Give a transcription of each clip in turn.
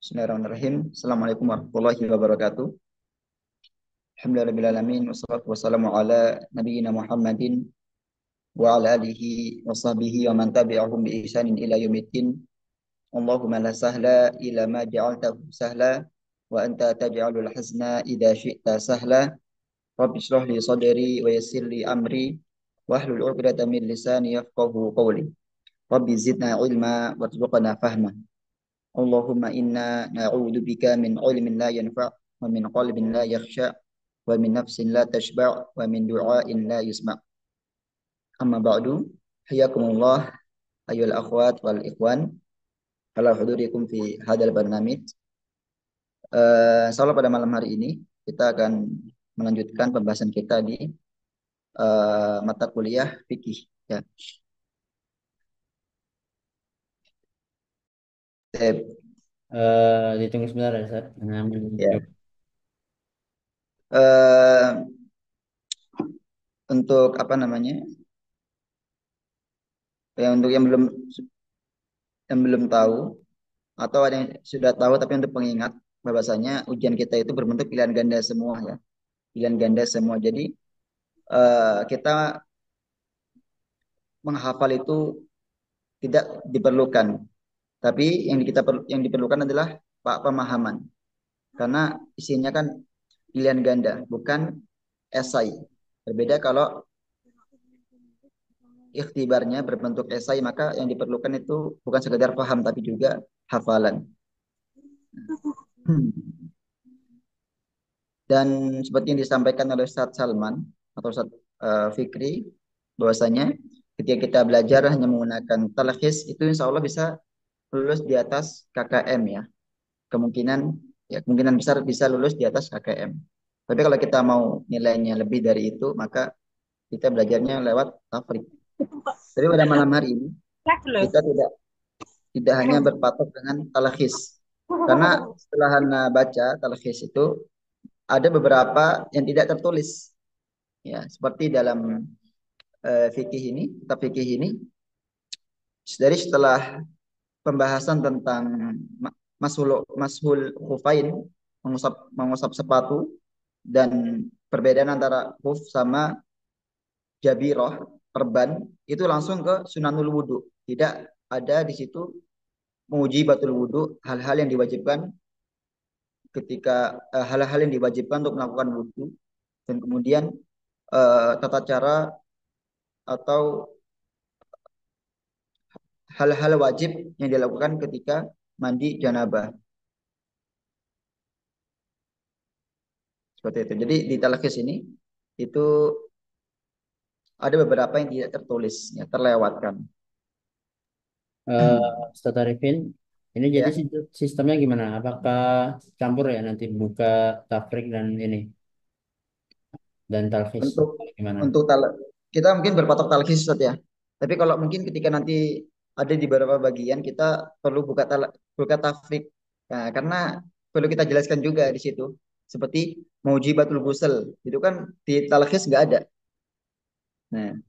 Bismillahirrahmanirrahim. Assalamualaikum warahmatullahi wabarakatuh. Alhamdulillahirrahmanirrahim. Wassalatu wassalamu ala nabiyyina Muhammadin wa ala alihi wa sahbihi wa man tabi'ahum bi ihsanin ila yaumiddin. Allahumma la sahla ila ma ja'altahu sahla wa anta taj'alul hazna idza syi'ta sahla. Rabbi shrah li sadri wa yassir li amri wahlul 'uqdatam min lisani yafqahu qawli. Rabbi zidna ilma warzuqna fahma. Allahumma inna na'udzubika min ilmin la yanfa' wa min qalbin la yakhsha' wa min nafsin la tashba' wa min du'ain la yusma'. Amma ba'du, hayakumullah ayyuhal akhwat wal ikhwan ala hudurikum fi hadzal barnamij. Insyaallah pada malam hari ini kita akan melanjutkan pembahasan kita di mata kuliah fikih ya. Ditunggu sebentar ya, Sat. Ya. Eh, untuk apa namanya? Untuk yang belum tahu atau ada yang sudah tahu tapi untuk pengingat bahwasanya ujian kita itu berbentuk pilihan ganda semua ya, pilihan ganda semua. Jadi kita menghafal itu tidak diperlukan, tapi yang diperlukan adalah pemahaman, karena isinya kan pilihan ganda bukan esai. Berbeda kalau ikhtibarnya berbentuk esai, maka yang diperlukan itu bukan sekedar paham tapi juga hafalan. Dan seperti yang disampaikan oleh Ustadz Salman atau Ustadz Fikri, bahwasanya ketika kita belajar hanya menggunakan talakis itu insya Allah bisa lulus di atas KKM ya. Kemungkinan kemungkinan besar bisa lulus di atas KKM. Tapi kalau kita mau nilainya lebih dari itu, maka kita belajarnya lewat tafrik. Tapi pada malam hari ini kita tidak hanya berpatok dengan talakis. Karena setelah Hana baca talakis itu ada beberapa yang tidak tertulis ya, seperti dalam fikih ini, kitab fikih ini, dari setelah pembahasan tentang mashul khufain, mengusap sepatu, dan perbedaan antara khuf sama jabiroh, perban, itu langsung ke sunanul wudu. Tidak ada di situ menguji batul wudu, hal-hal yang diwajibkan hal-hal yang diwajibkan untuk melakukan wudu, dan kemudian tata cara atau hal-hal wajib yang dilakukan ketika mandi janabah. Seperti itu. Jadi di talakis ini itu ada beberapa yang tidak tertulis, ya, terlewatkan. eh Ustadz Arifin, ini jadi Ya, sistemnya gimana? Apakah campur ya nanti buka tafrik dan ini dan talfis? untuk Gimana? untuk kita mungkin berpatok talakis Ustaz ya. Tapi kalau mungkin ketika nanti ada di beberapa bagian kita perlu buka tafrik. Nah, karena perlu kita jelaskan juga di situ. Seperti maujibatul ghusl, itu kan di talakis nggak ada. Nah,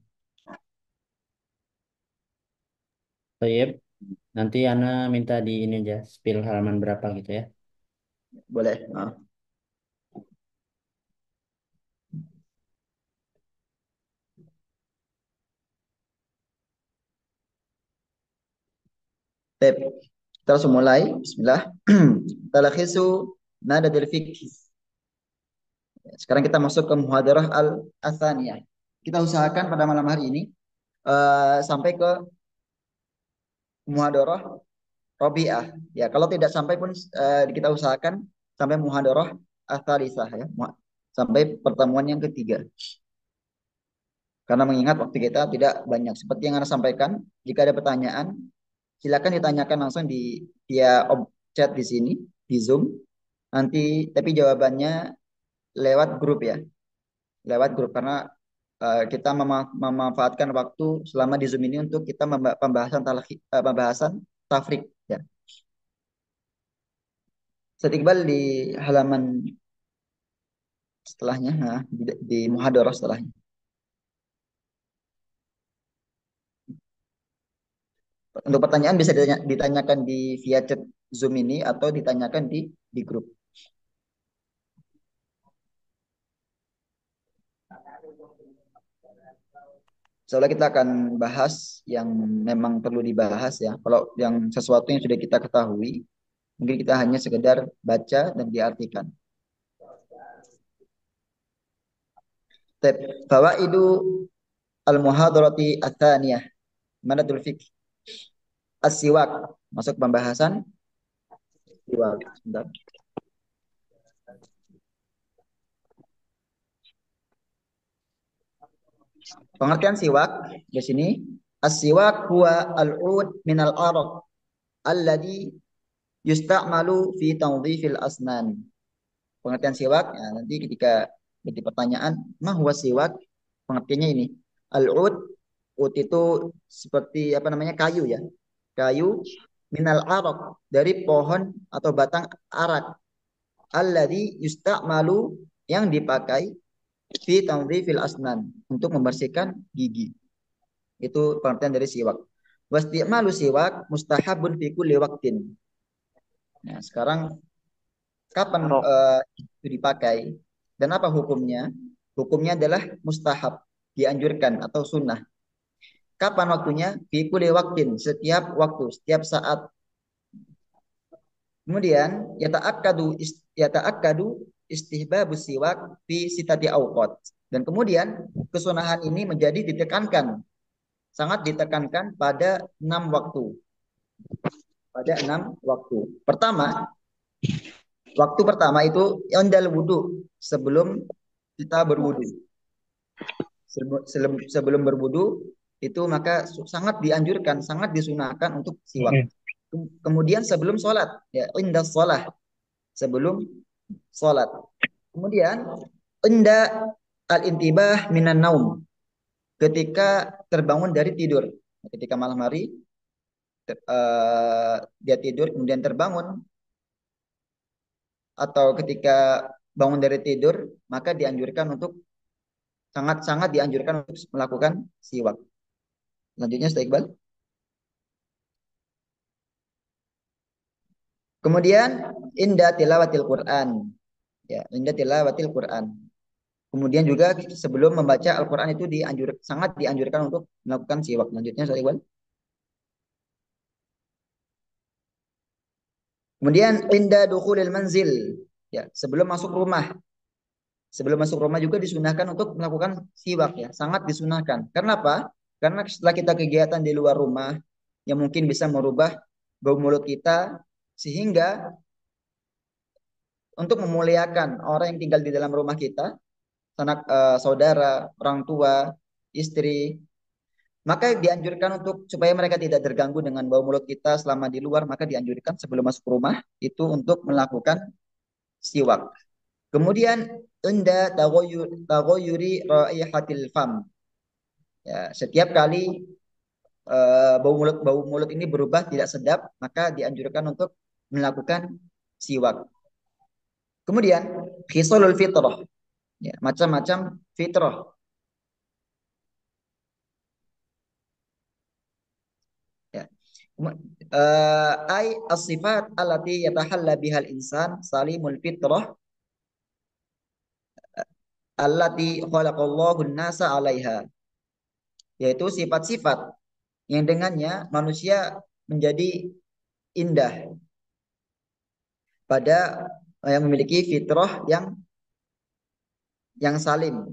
Tayyip, nanti Ana minta di ini aja, spill halaman berapa gitu ya. boleh. Baik, kita langsung mulai. Bismillah. Talakhisu nadatul fikih. Sekarang kita masuk ke muhadarah al-athaniyah. Kita usahakan pada malam hari ini sampai ke muhadarah Rabi'ah. Ya, kalau tidak sampai pun kita usahakan sampai muhadarah ats-tsalitsah ya. Sampai pertemuan yang ketiga. Karena mengingat waktu kita tidak banyak. Seperti yang Anda sampaikan, jika ada pertanyaan, silakan ditanyakan langsung di via chat di sini, di Zoom. Nanti tapi jawabannya lewat grup ya, lewat grup, karena kita memanfaatkan waktu selama di Zoom ini untuk kita pembahasan tafrik ya. Ustaz Iqbal di halaman setelahnya, di muhadarah setelahnya. Untuk pertanyaan bisa ditanyakan di via chat Zoom ini atau ditanyakan di grup. Soalnya kita akan bahas yang memang perlu dibahas ya. Kalau yang sesuatu yang sudah kita ketahui, mungkin kita hanya sekedar baca dan diartikan. Fawaidu al-muhadarati atsaniyah. Manatul fiqh. As-siwak. Masuk pembahasan siwak. Sebentar. Pengertian siwak di sini. As-siwak huwa al-ud minal araq alladhi yusta'malu fi tanzifil asnan. Pengertian siwak, ya, nanti ketika jadi pertanyaan, mah huwa siwak? Pengertiannya ini. Al-ud, ud itu seperti apa namanya kayu ya. Kayu minal araq dari pohon atau batang arak. Alladhi yusta'malu yang dipakai fi tanzifil asnan untuk membersihkan gigi. Itu pengertian dari siwak. Wasti'malu siwak mustahabun fi kulli waqtin. Nah, sekarang kapan itu dipakai dan apa hukumnya? Hukumnya adalah mustahab, dianjurkan atau sunnah. Kapan waktunya? Fi kulli waqtin, setiap waktu, setiap saat. Kemudian yata'akkadu istihbabus siwak fi sitati awqat. Dan kemudian kesunahan ini menjadi ditekankan, sangat ditekankan pada 6 waktu. Pada 6 waktu. Waktu pertama itu ondal wudhu, sebelum kita berwudhu. Sebelum berwudhu itu maka sangat dianjurkan, sangat disunahkan untuk siwak. Kemudian sebelum sholat, ya indah sholat, sebelum sholat. Kemudian indah al-intibah minan naum, ketika terbangun dari tidur. Ketika malam hari dia tidur kemudian terbangun, atau ketika bangun dari tidur, maka dianjurkan untuk sangat-sangat dianjurkan untuk melakukan siwak. Selanjutnya Ustaz Iqbal. Kemudian indah tilawatil Quran. Ya, indah tilawatil Quran. Kemudian juga sebelum membaca Al-Quran itu sangat dianjurkan untuk melakukan siwak. Selanjutnya Ustaz Iqbal. Kemudian indah dukhulil manzil. Ya, sebelum masuk rumah. Sebelum masuk rumah juga disunahkan untuk melakukan siwak ya, sangat disunahkan. Karena apa? Karena setelah kita kegiatan di luar rumah yang mungkin bisa merubah bau mulut kita, sehingga untuk memuliakan orang yang tinggal di dalam rumah kita, sanak saudara, orang tua, istri, maka dianjurkan untuk supaya mereka tidak terganggu dengan bau mulut kita selama di luar, maka dianjurkan sebelum masuk rumah itu untuk melakukan siwak. Kemudian enda tagoyuri raihatil fam. Ya, setiap kali bau mulut ini berubah tidak sedap, maka dianjurkan untuk melakukan siwak. Kemudian khisalul fitrah, ya, macam-macam fitrah. Ya. Ai as-sifat allati yatahalla bihal insan salimul fitrah allati khalaqallahu an-nasa 'alaiha, yaitu sifat-sifat yang dengannya manusia menjadi indah pada yang memiliki fitrah yang salim.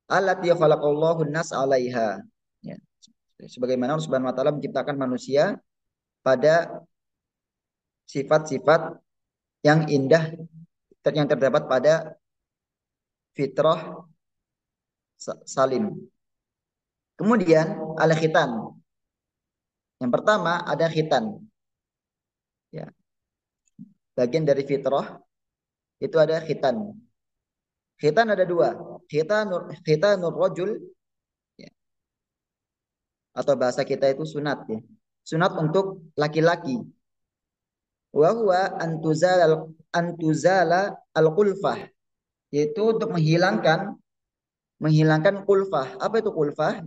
Allati khalaqallahu an-nas 'alaiha. Ya. Sebagaimana Allah Subhanahu wa taala menciptakan manusia pada sifat-sifat yang indah yang terdapat pada fitrah salim. Kemudian al-khitan. Yang pertama ada khitan. Ya. Bagian dari fitrah itu ada khitan. Khitan ada dua. Khitanur rajul, ya, atau bahasa kita itu sunat ya. Sunat untuk laki-laki. Wa huwa antuzala al-qulfah, yaitu untuk menghilangkan kulfah. Apa itu kulfah?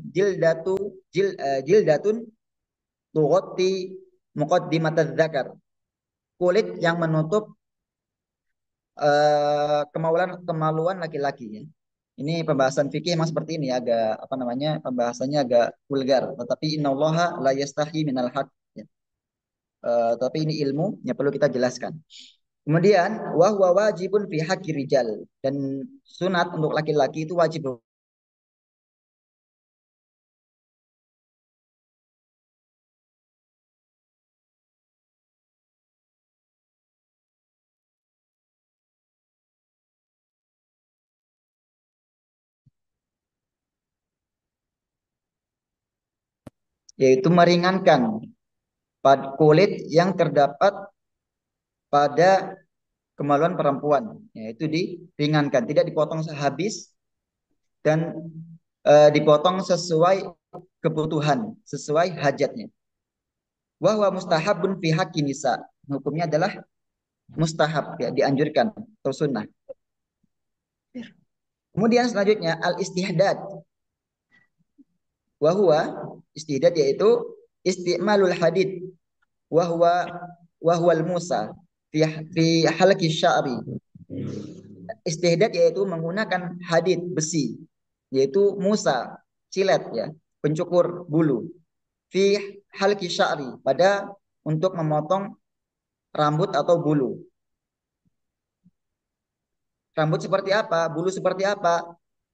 Jildatun tughatti muqaddimatadz dzakar, kulit yang menutup kemaluan kemaluan laki-laki ya. Ini pembahasan fikih memang seperti ini agak apa namanya pembahasannya agak vulgar, tetapi innallaha la yastahi minal haq ya. Tapi ini ilmu yang perlu kita jelaskan. Kemudian wa huwa wajibun fi haqqi rijal, dan sunat untuk laki-laki itu wajib yaitu meringankan kulit yang terdapat pada kemaluan perempuan, yaitu diringankan, tidak dipotong sehabis dan dipotong sesuai kebutuhan, sesuai hajatnya. Wahwa mustahabun fi haqqi nisa. Hukumnya adalah mustahab ya, dianjurkan atau sunnah. Kemudian selanjutnya al istihdad. Wahwa istihdad yaitu istimalul hadid. Wahwa wahwal musa fi halqi sya'ri. Istihdad yaitu menggunakan hadid besi, yaitu musa, cilet ya, pencukur bulu. Fi halqi sya'ri, pada untuk memotong rambut atau bulu. Rambut seperti apa? Bulu seperti apa?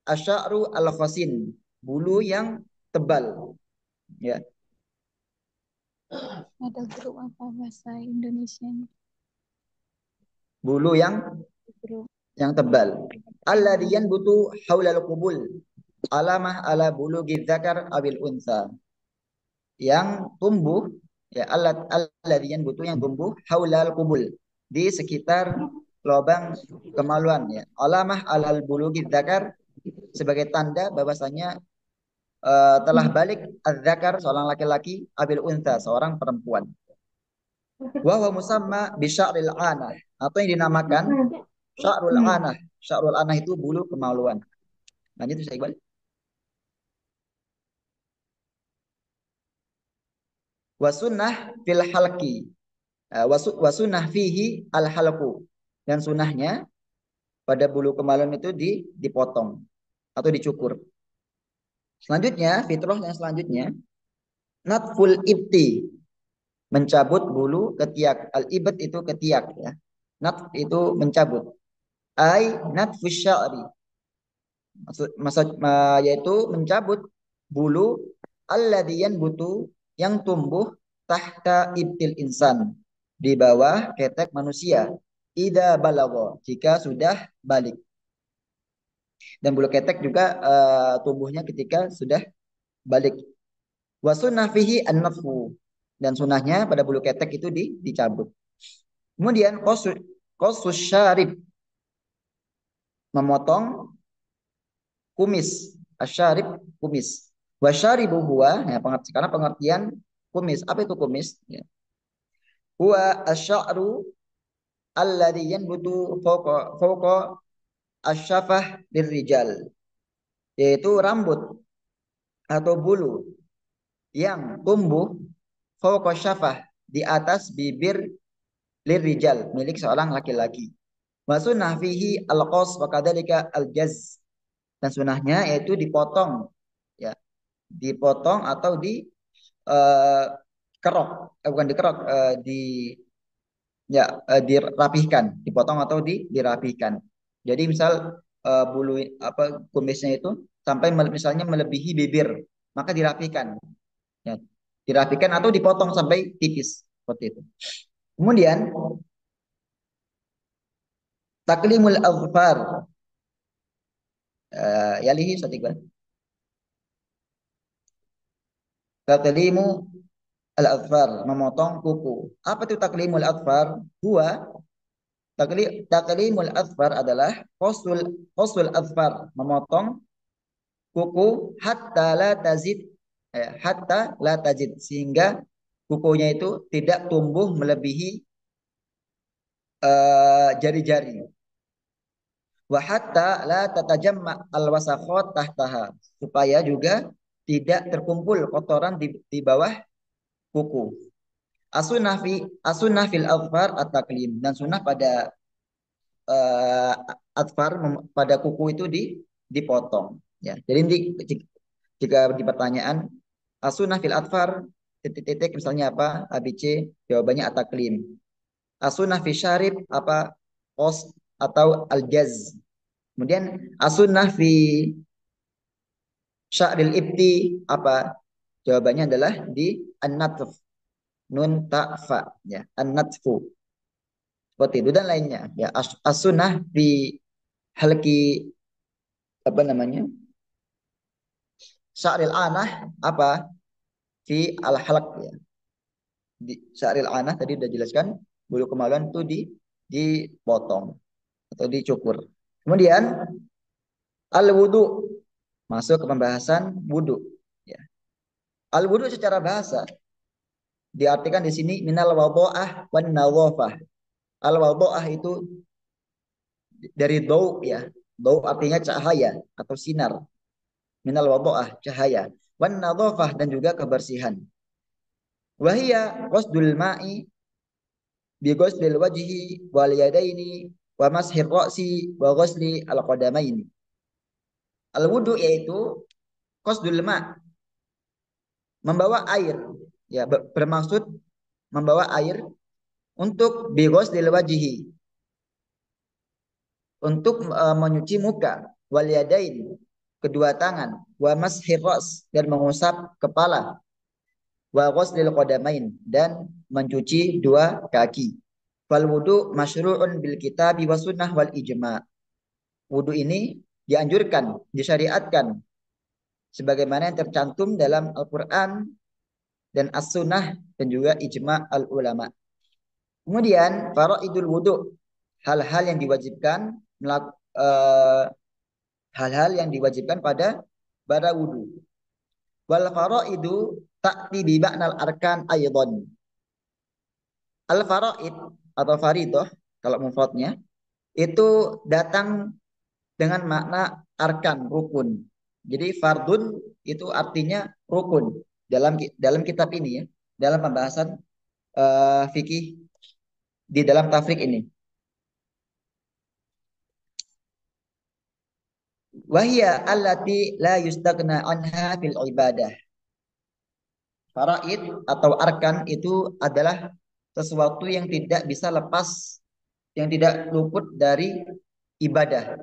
Asy'aru al-khasin, bulu yang tebal ya. Ada grup apa bahasa Indonesia? Bulu Grup. yang tebal. Alladhiyan butu haulal qubul, alamah ala bulu dzakar abil unsa, yang tumbuh ya, alladhiyan butu yang tumbuh haulal qubul, di sekitar lubang kemaluan ya. Alamah alal bulu dzakar, sebagai tanda bahwasanya telah balik az-zakar seorang laki-laki, abil unta seorang perempuan. Wa huwa musamma bi sya'ril anah, atau yang dinamakan sya'rul anah. Sya'rul anah itu bulu kemaluan. Nah, itu saya Iqbal. Wa sunnah fil halqi, wa sunnah fihi al halqu, dan sunnahnya pada bulu kemaluan itu dipotong atau dicukur. Selanjutnya, fitrah yang selanjutnya, natful ibti, mencabut bulu ketiak. Al ibat itu ketiak ya. Nat itu mencabut. Ai natfus sya'ri, yaitu mencabut bulu alladiyan butu, yang tumbuh tahta ibtil insan, di bawah ketek manusia, ida balagha, jika sudah balik. Dan bulu ketek juga tumbuhnya ketika sudah balik. Wa sunnah fihi an-nafu, dan sunahnya pada bulu ketek itu dicabut. Kemudian qasus syarib, memotong kumis. Asyarib, kumis. Wa syaribu huwa, ya, sekarang pengertian kumis. Apa itu kumis? Ya. Huwa asy'aru alladhi yanbutu fawqa asyafah lirrijal, yaitu rambut atau bulu yang tumbuh fawqa syafah, di atas bibir, lirrijal, milik seorang laki-laki. Wa sunnah fihi al-qas wa kadzalika al-jaz, dan sunahnya yaitu dipotong ya, dipotong atau di kerok, bukan dikerok, dirapihkan, dipotong atau dirapihkan. Jadi misal bulu apa kumisnya itu sampai misalnya melebihi bibir, maka dirapihkan ya, dirapihkan atau dipotong sampai tipis seperti itu. Kemudian taklimul azfar, yalihi satiqban, taklimu al-azfar, memotong kuku. Apa itu taklimul azfar? Huwa taklimul azfar adalah qasul azfar, memotong kuku hatta la tazid, sehingga kukunya itu tidak tumbuh melebihi jari-jari. Wa hatta la tatajamma al-wasakhat tahtaha, supaya juga tidak terkumpul kotoran di bawah kuku. As-sunnah fil adfar at-taklim, dan sunnah pada eh, pada kuku itu dipotong ya. Jadi jika di pertanyaan as-sunnah fil adfar titik-titik misalnya apa? ABC, jawabannya at-taklim. As-sunnah fi syarib apa? Qos atau al-jaz. Kemudian as-sunnah fi sya'ril ibti apa? Jawabannya adalah di an-natf, nun ta fa ya, an-natfu. Seperti itu dan lainnya ya. As-sunnah fi halki apa namanya? Sya'ril anah apa? Fi al-halq ya. Di sya'ril anah tadi udah jelaskan, bulu kemaluan itu dipotong atau dicukur. Kemudian al-wudu, masuk ke pembahasan wudu ya. Al-wudu secara bahasa diartikan di sini minal wadha'ah wan nadhafah. Al-wadha'ah itu dari dau ya. Dau artinya cahaya atau sinar. Minal wadha'ah cahaya. Wan nadhafah dan juga kebersihan. Wahia qasdul ma'i bi ghuslil wajhi wal yadaini wa mashir ra'si wa ghusli al qadamaini. Al wudu yaitu qasdul ma', membawa air ya, bermaksud membawa air untuk bi ghuslil wajhi, untuk menyuci muka, wal yadain kedua tangan, wa mashir ra's dan mengusap kepala, wa ghuslil qadamain dan mencuci dua kaki. Fal wudu masyru'un bil kitabi wa sunnah wal ijma'. Wudu ini dianjurkan, disyariatkan sebagaimana yang tercantum dalam Al-Qur'an dan As-Sunnah dan juga ijma' al-ulama. Kemudian faraidul wudu, hal-hal yang diwajibkan eh, hal-hal yang diwajibkan pada wudu. Wal faraidu ta'ti bi ma'nal arkan aidan. Al faraid atau faridah kalau mufradnya itu datang dengan makna arkan, rukun. Jadi fardun itu artinya rukun dalam kitab ini ya, dalam pembahasan fikih di dalam tafrik ini. Wahia allati la yustagna anha fil ibadah. Faraid atau arkan itu adalah sesuatu yang tidak bisa lepas, yang tidak luput dari ibadah.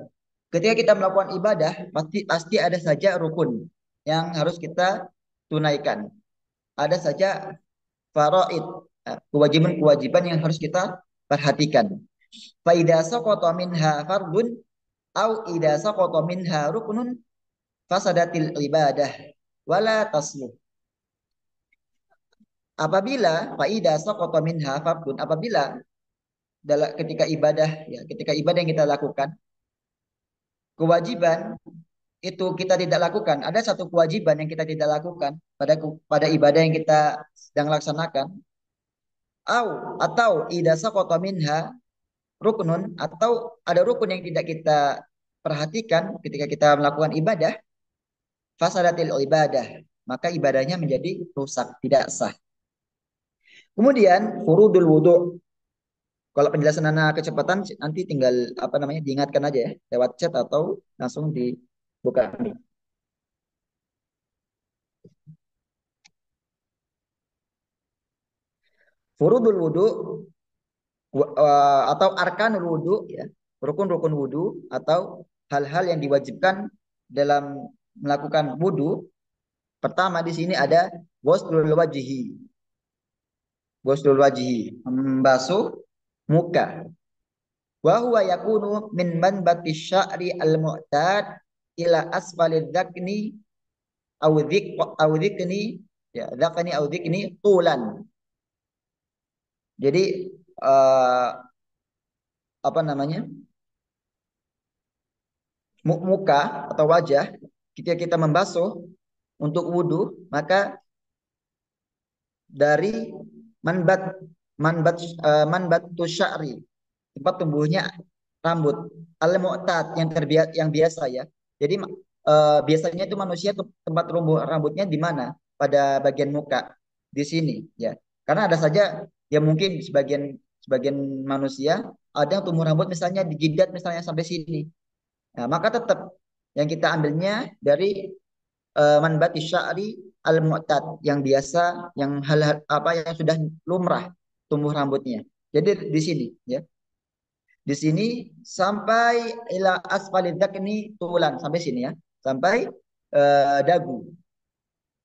Ketika kita melakukan ibadah, pasti ada saja rukun yang harus kita tunaikan. Ada saja faraid, kewajiban-kewajiban yang harus kita perhatikan. Fa idza saqata minha fardun au idza saqata minha ruknun fasadatil ibadah wala tasluh. Apabila faida saqata minha fardun, apabila ketika ibadah ya, ketika ibadah yang kita lakukan, kewajiban itu kita tidak lakukan, ada satu kewajiban yang kita tidak lakukan pada ibadah yang kita sedang laksanakan, atau idza saqata minha ruknun, atau ada rukun yang tidak kita perhatikan ketika kita melakukan ibadah, fasadatil ibadah, maka ibadahnya menjadi rusak, tidak sah. Kemudian furudul wudu. Kalau penjelasan anak kecepatan nanti tinggal apa namanya diingatkan aja ya lewat chat atau langsung dibuka. Furudul wudu atau arkanul wudu ya, rukun-rukun wudu atau hal-hal yang diwajibkan dalam melakukan wudu. Pertama di sini ada ghuslul wajhi. Ghuslul wajhi, membasuh muka. Wa huwa yakunu min manbati sya'ri al-mu'tad ila asfalid dzakni aw dzikni ya dzakni aw dzikni tulan. Jadi uh, apa namanya? Muka atau wajah ketika kita membasuh untuk wudhu, maka dari manbat manbatu sya'ri, tempat tumbuhnya rambut, al-mu'tad yang biasa ya. Jadi biasanya itu manusia tempat tumbuh rambutnya di mana? Pada bagian muka. di sini ya. Karena ada saja ya mungkin sebagian sebagian manusia ada yang tumbuh rambut misalnya di jidat misalnya sampai sini. Nah, maka tetap yang kita ambilnya dari manbati sya'ri al-mu'tad yang biasa yang hal apa yang sudah lumrah tumbuh rambutnya. Jadi di sini ya. Di sini sampai ila asfalid dzakni tulan sampai sini ya. Sampai dagu.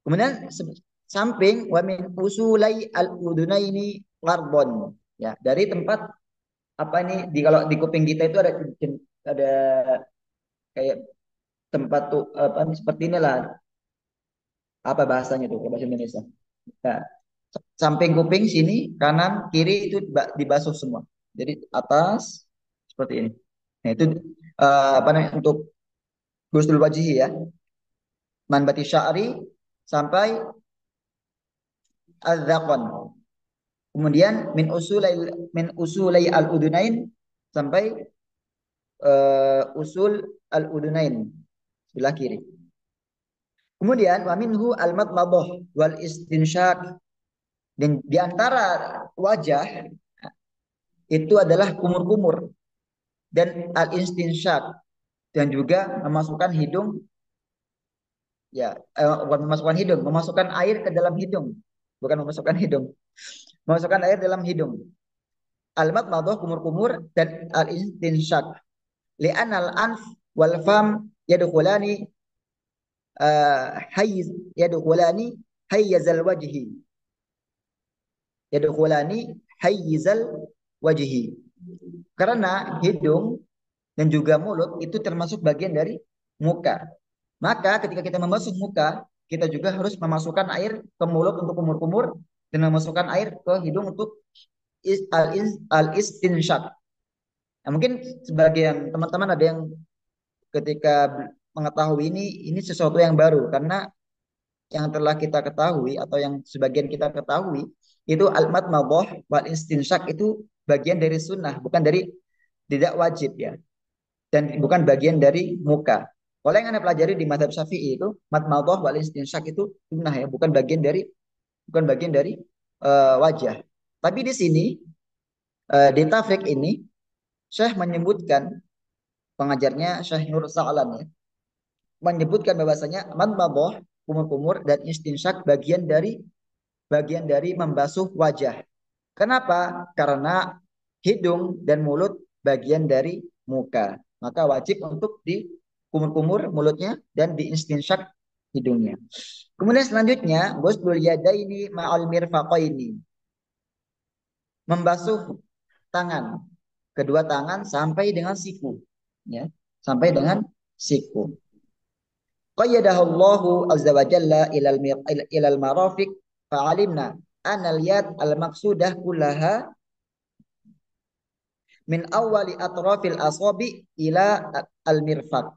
Kemudian samping wa min usulai al-udunaini qarbon. Ya, dari tempat apa ini di kalau di kuping kita itu ada kayak tempat tuh apa ini seperti inilah apa bahasanya tuh bahasa Indonesia. Nah, samping kuping sini kanan kiri itu dibasuh semua. Jadi atas seperti ini. Nah, itu apa namanya untuk ghusl wajhi ya. Manbati sya'ri sampai adzaqan. Kemudian min usulai al-udunain sampai usul al-udunain sebelah kiri. Kemudian wa minhu al-madmadah wal istinsyaq dan di antara wajah itu adalah kumur-kumur dan al-istinsyaq dan juga memasukkan hidung ya bukan memasukkan hidung, memasukkan air ke dalam hidung, bukan memasukkan hidung, memasukkan air dalam hidung. Al-madmadah kumur-kumur dan al-istinsyaq li'an al-anf wal fam yadkhulani hayz yadkhulani hayyazal wajhi yadkhulani hayyizal wajhi karena hidung dan juga mulut itu termasuk bagian dari muka. Maka ketika kita membasuh muka, kita juga harus memasukkan air ke mulut untuk kumur-kumur dan memasukkan air ke hidung untuk al-istinsyaq. Nah, mungkin sebagian teman-teman ada yang ketika mengetahui ini sesuatu yang baru karena yang telah kita ketahui atau yang sebagian kita ketahui itu al-madmadah wal istinsyaq itu bagian dari sunnah, bukan dari tidak wajib ya. Dan bukan bagian dari muka. Kalau yang Anda pelajari di mazhab Syafi'i itu madmadah wal istinsyaq itu sunnah ya, bukan bagian dari wajah. Tapi di sini di tafrik ini Syekh menyebutkan pengajarnya Syekh Nur Sa'lan ya, menyebutkan bahwasanya madmadah kumur-kumur dan istinsyaq bagian dari membasuh wajah. Kenapa? Karena hidung dan mulut bagian dari muka. Maka wajib untuk di kumur-kumur mulutnya dan diistinsyak hidungnya. Kemudian selanjutnya, ghuslul yadaini ma'al mirfaqaini. Membasuh tangan, kedua tangan sampai dengan siku, ya, sampai dengan siku. Qayyadahullahu azza wa jalla ilal marafiq fa'alimna anal yad al-maqsudah kullaha min awali atrafil asabi ila al-mirfaq.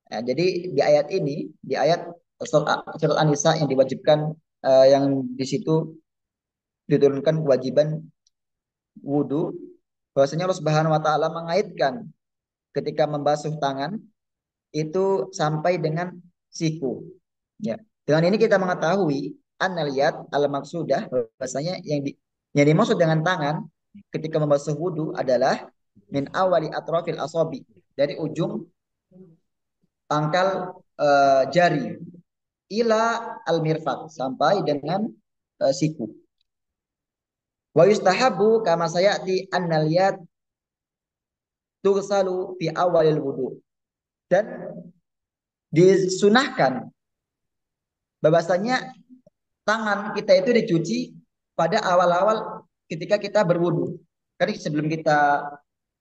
Nah, jadi di ayat ini, di ayat surat An-Nisa yang diwajibkan yang di situ diturunkan kewajiban wudu, bahwasanya Allah Subhanahu wa taala mengaitkan ketika membasuh tangan itu sampai dengan siku. Ya. Dengan ini kita mengetahui analiyat al-maqsudah bahwasanya yang dimaksud dengan tangan ketika membasuh wudu adalah min awali atrafil asabi, dari ujung pangkal jari ila al-mirfaq sampai dengan siku. Wa yustahabu kama sayati annal yad tughsalu fi awalil wudu. Dan disunahkan bahwasanya tangan kita itu dicuci pada awal-awal ketika kita berwudu. Karena sebelum kita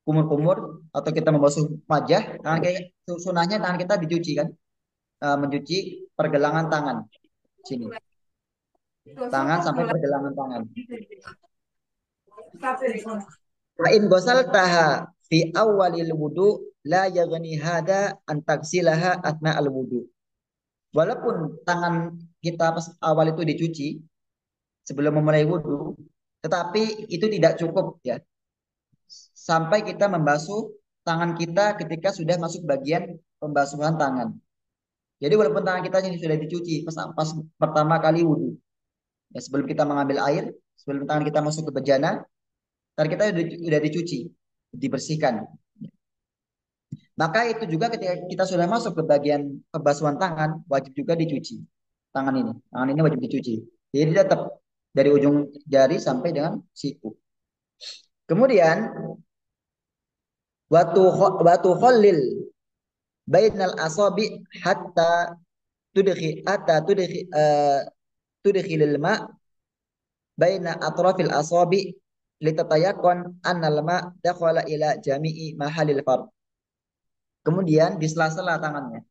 kumur-kumur atau kita membasuh wajah, tangan kita, sunahnya tangan kita dicuci kan, mencuci pergelangan tangan sini, tangan sampai pergelangan tangan. Fa'in gosal taha fi awalil wudu la yaghni hada an taghsilaha atna al wudu. Walaupun tangan kita pas awal itu dicuci sebelum memulai wudu, tetapi itu tidak cukup ya. Sampai kita membasuh tangan kita ketika sudah masuk bagian pembasuhan tangan. Jadi walaupun tangan kita ini sudah dicuci pas pertama kali wudu, Ya, sebelum kita mengambil air, sebelum tangan kita masuk ke bejana, tangan kita udah dicuci, dibersihkan. Maka itu juga ketika kita sudah masuk ke bagian pembasuhan tangan, wajib juga dicuci. Tangan ini. Tangan ini wajib dicuci. Jadi tetap dari ujung jari sampai dengan siku. Kemudian watu khallil bainal asabi hatta tudkhilil ma baina atrafil asabi litatayakon annal ma dakhala ila jami'i mahalil fard. Kemudian di sela-sela tangannya.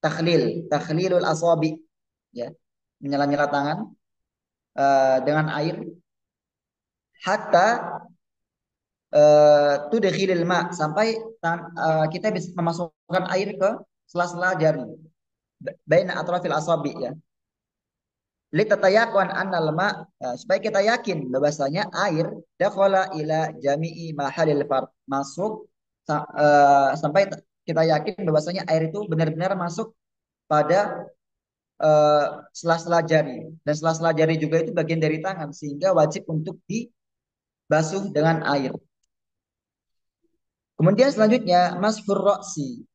Takhlilul asabi, ya. Menyela-nyela tangan dengan air hatta tudkhilil ma sampai kita bisa memasukkan air ke sela-sela jari baina atrafil asabi, ya. Litatayakon annal ma supaya kita yakin bahwasanya air dakhala ila jami'i mahalil fard masuk sampai kita yakin bahwasanya air itu benar-benar masuk pada eh, sela-sela jari, dan sela-sela jari juga itu bagian dari tangan sehingga wajib untuk dibasuh dengan air. Kemudian selanjutnya masfur roksi,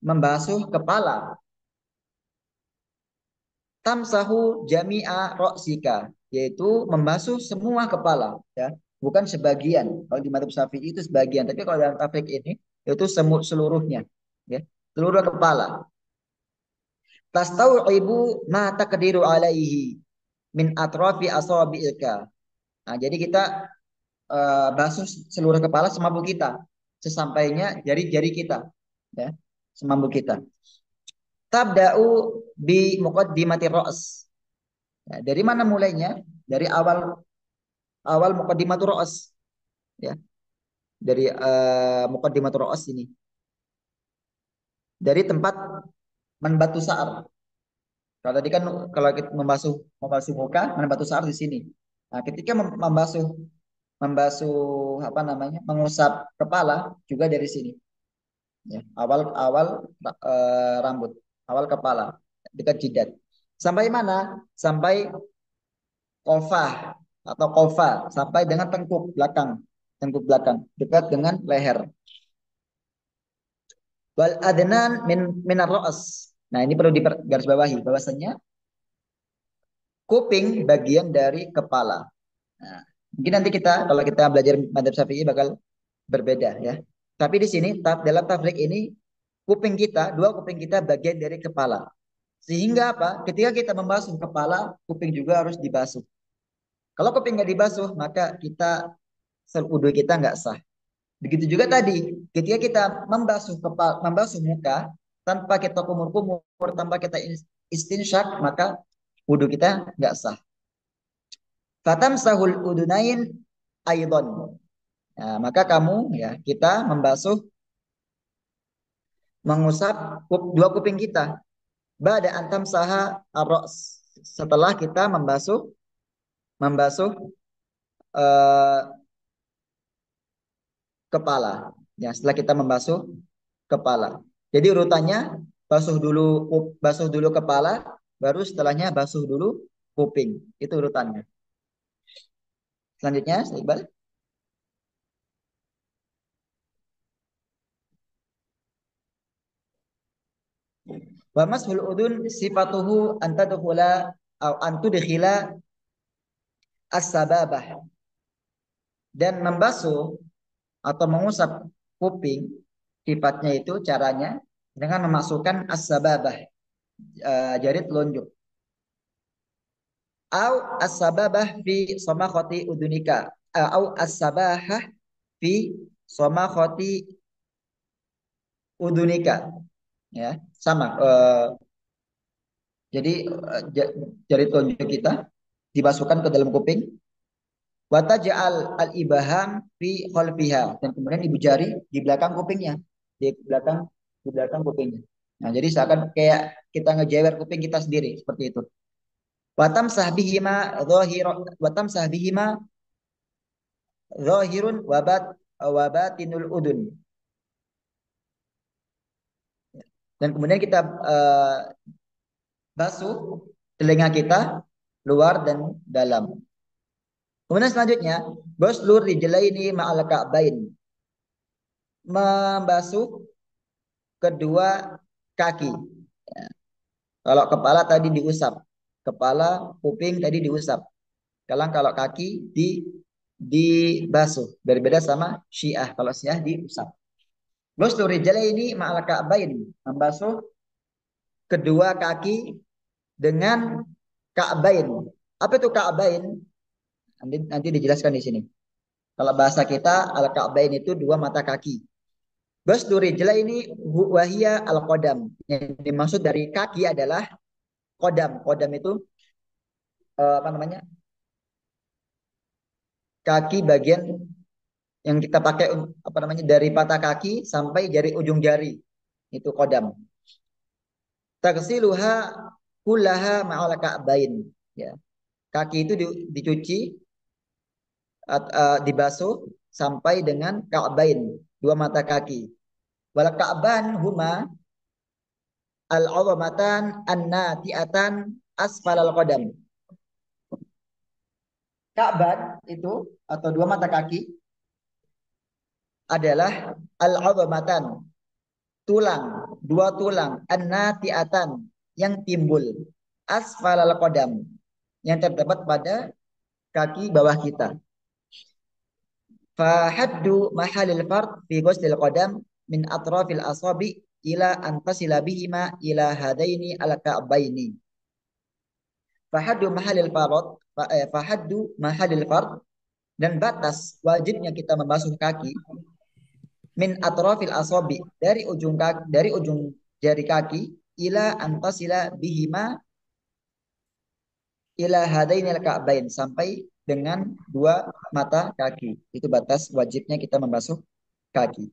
membasuh kepala. Tamsahu jami'a roksika, yaitu membasuh semua kepala, ya, bukan sebagian. Kalau di madzhab Syafi'i itu sebagian, tapi kalau dalam tafsir ini itu seluruhnya, ya, seluruh kepala. Tastau'ibu ma taqdiru alaihi min atrafi asabi'ika. Nah, jadi kita basuh seluruh kepala semampu kita, sesampainya jari-jari kita, ya, semampu kita. Tabda'u bi muqaddimati ra's. Ya, dari mana mulainya? Dari awal awal muqaddimatur ra's, ya. Dari muqaddimatur ra's ini. Dari tempat menbatu sa'ar. Kalau tadi kan kalau kita membasuh membasuh muka, menbatu sa'ar di sini. Nah, ketika membasuh membasuh apa namanya? Mengusap kepala juga dari sini. Ya, awal awal rambut, awal kepala, dekat jidat. Sampai mana? Sampai kofah atau kofa, sampai dengan tengkuk belakang, dekat dengan leher. Wal adnan minar ra's. Nah, ini perlu digarisbawahi bahwasanya kuping bagian dari kepala. Nah, mungkin nanti kita kalau kita belajar madzhab Syafi'i bakal berbeda, ya. Tapi di sini dalam tafrik ini kuping kita, dua kuping kita bagian dari kepala. Sehingga apa? Ketika kita membasuh kepala, kuping juga harus dibasuh. Kalau kuping nggak dibasuh, maka wudhu kita nggak sah. Begitu juga tadi, ketika kita membasuh kepala, membasuh muka, tanpa kita kumur-kumur, tanpa kita istinsyak, maka wudhu kita nggak sah. Fatam sahul udunain aidon. Nah, maka kamu, ya, kita mengusap dua kuping kita. Ba'da antam saha ar-ra's. Setelah kita membasuh eh, kepala. Ya, setelah kita membasuh kepala. Jadi urutannya basuh dulu kepala, baru setelahnya basuh dulu kuping. Itu urutannya. Selanjutnya, Iqbal. Wa mashul udun sifatuhu antadkhula atau antudkhila as-sababah. Dan membasuh atau mengusap kuping, sifatnya itu caranya dengan memasukkan as-sababah, jari telunjuk. Au as-sababah fi samakhati udunika. Au as-sabahah fi samakhati udunika. Ya, sama. Jadi jari telunjuk kita dibasuhkan ke dalam kuping. Wa taj'al al-ibham fi khalfiha, dan kemudian ibu jari di belakang kupingnya, di belakang kupingnya. Nah, jadi seakan kayak kita ngejewer kuping kita sendiri seperti itu. Watam sahbihima zahirun wabatinul udun. Dan kemudian kita basuh telinga kita luar dan dalam. Kemudian selanjutnya, ghuslur rijlaini ma'al ka'bain, membasuh kedua kaki. Ya. Kalau kepala tadi diusap, kepala, kuping tadi diusap. Kalau kaki dibasuh. Berbeda sama Syiah. Kalau Syiah diusap. Ghuslur rijlaini ma'al ka'bain, membasuh kedua kaki dengan ka'bain. Apa itu ka'bain? Nanti dijelaskan di sini. Kalau bahasa kita al-ka'bain itu dua mata kaki. Ghuslu rijlaini wahia al-qadam. Yang dimaksud dari kaki adalah qadam. Qadam itu apa namanya? Kaki bagian yang kita pakai apa namanya dari patah kaki sampai jari ujung jari. Itu qadam. Taghsiluha kullaha ma'al ka'bain. Ya. Kaki itu dicuci dibasuh sampai dengan ka'bain, dua mata kaki. Wal ka'ban huma al-'azamatan an-nati'atan asfalal qadam. Ka'ban itu atau dua mata kaki adalah al-'azamatan, tulang, dua tulang an-nati'atan yang timbul asfalal qadam yang terdapat pada kaki bawah kita. Fahaddu mahalil fard fi ghuslil qadam min atrafil asabi ila an tasila bihima ila hadaini al ka'baini. Fahaddu mahalil fard, dan batas wajibnya kita membasuh kaki min atrafil asabi, dari ujung jari kaki ila an tasila bihima ila hadaini al ka'bain, sampai dengan dua mata kaki. Itu batas wajibnya kita membasuh kaki.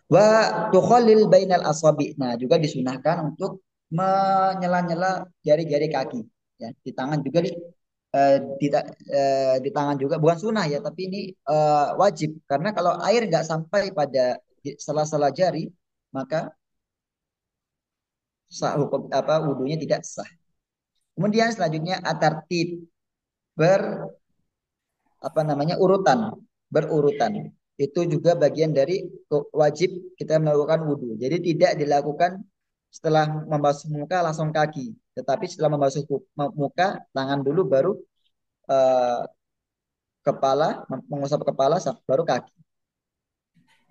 Wa tukhallil bainal asabi. Nah, juga disunahkan untuk menyela-nyela jari-jari kaki. Ya, di tangan juga di tangan juga bukan sunnah ya, tapi ini wajib karena kalau air nggak sampai pada sela-sela jari maka hukum apa wudunya tidak sah. Kemudian selanjutnya atartib, ber apa namanya urutan, berurutan. Itu juga bagian dari wajib kita melakukan wudhu. Jadi tidak dilakukan setelah membasuh muka langsung kaki, tetapi setelah membasuh muka tangan dulu baru eh, kepala, mengusap kepala baru kaki.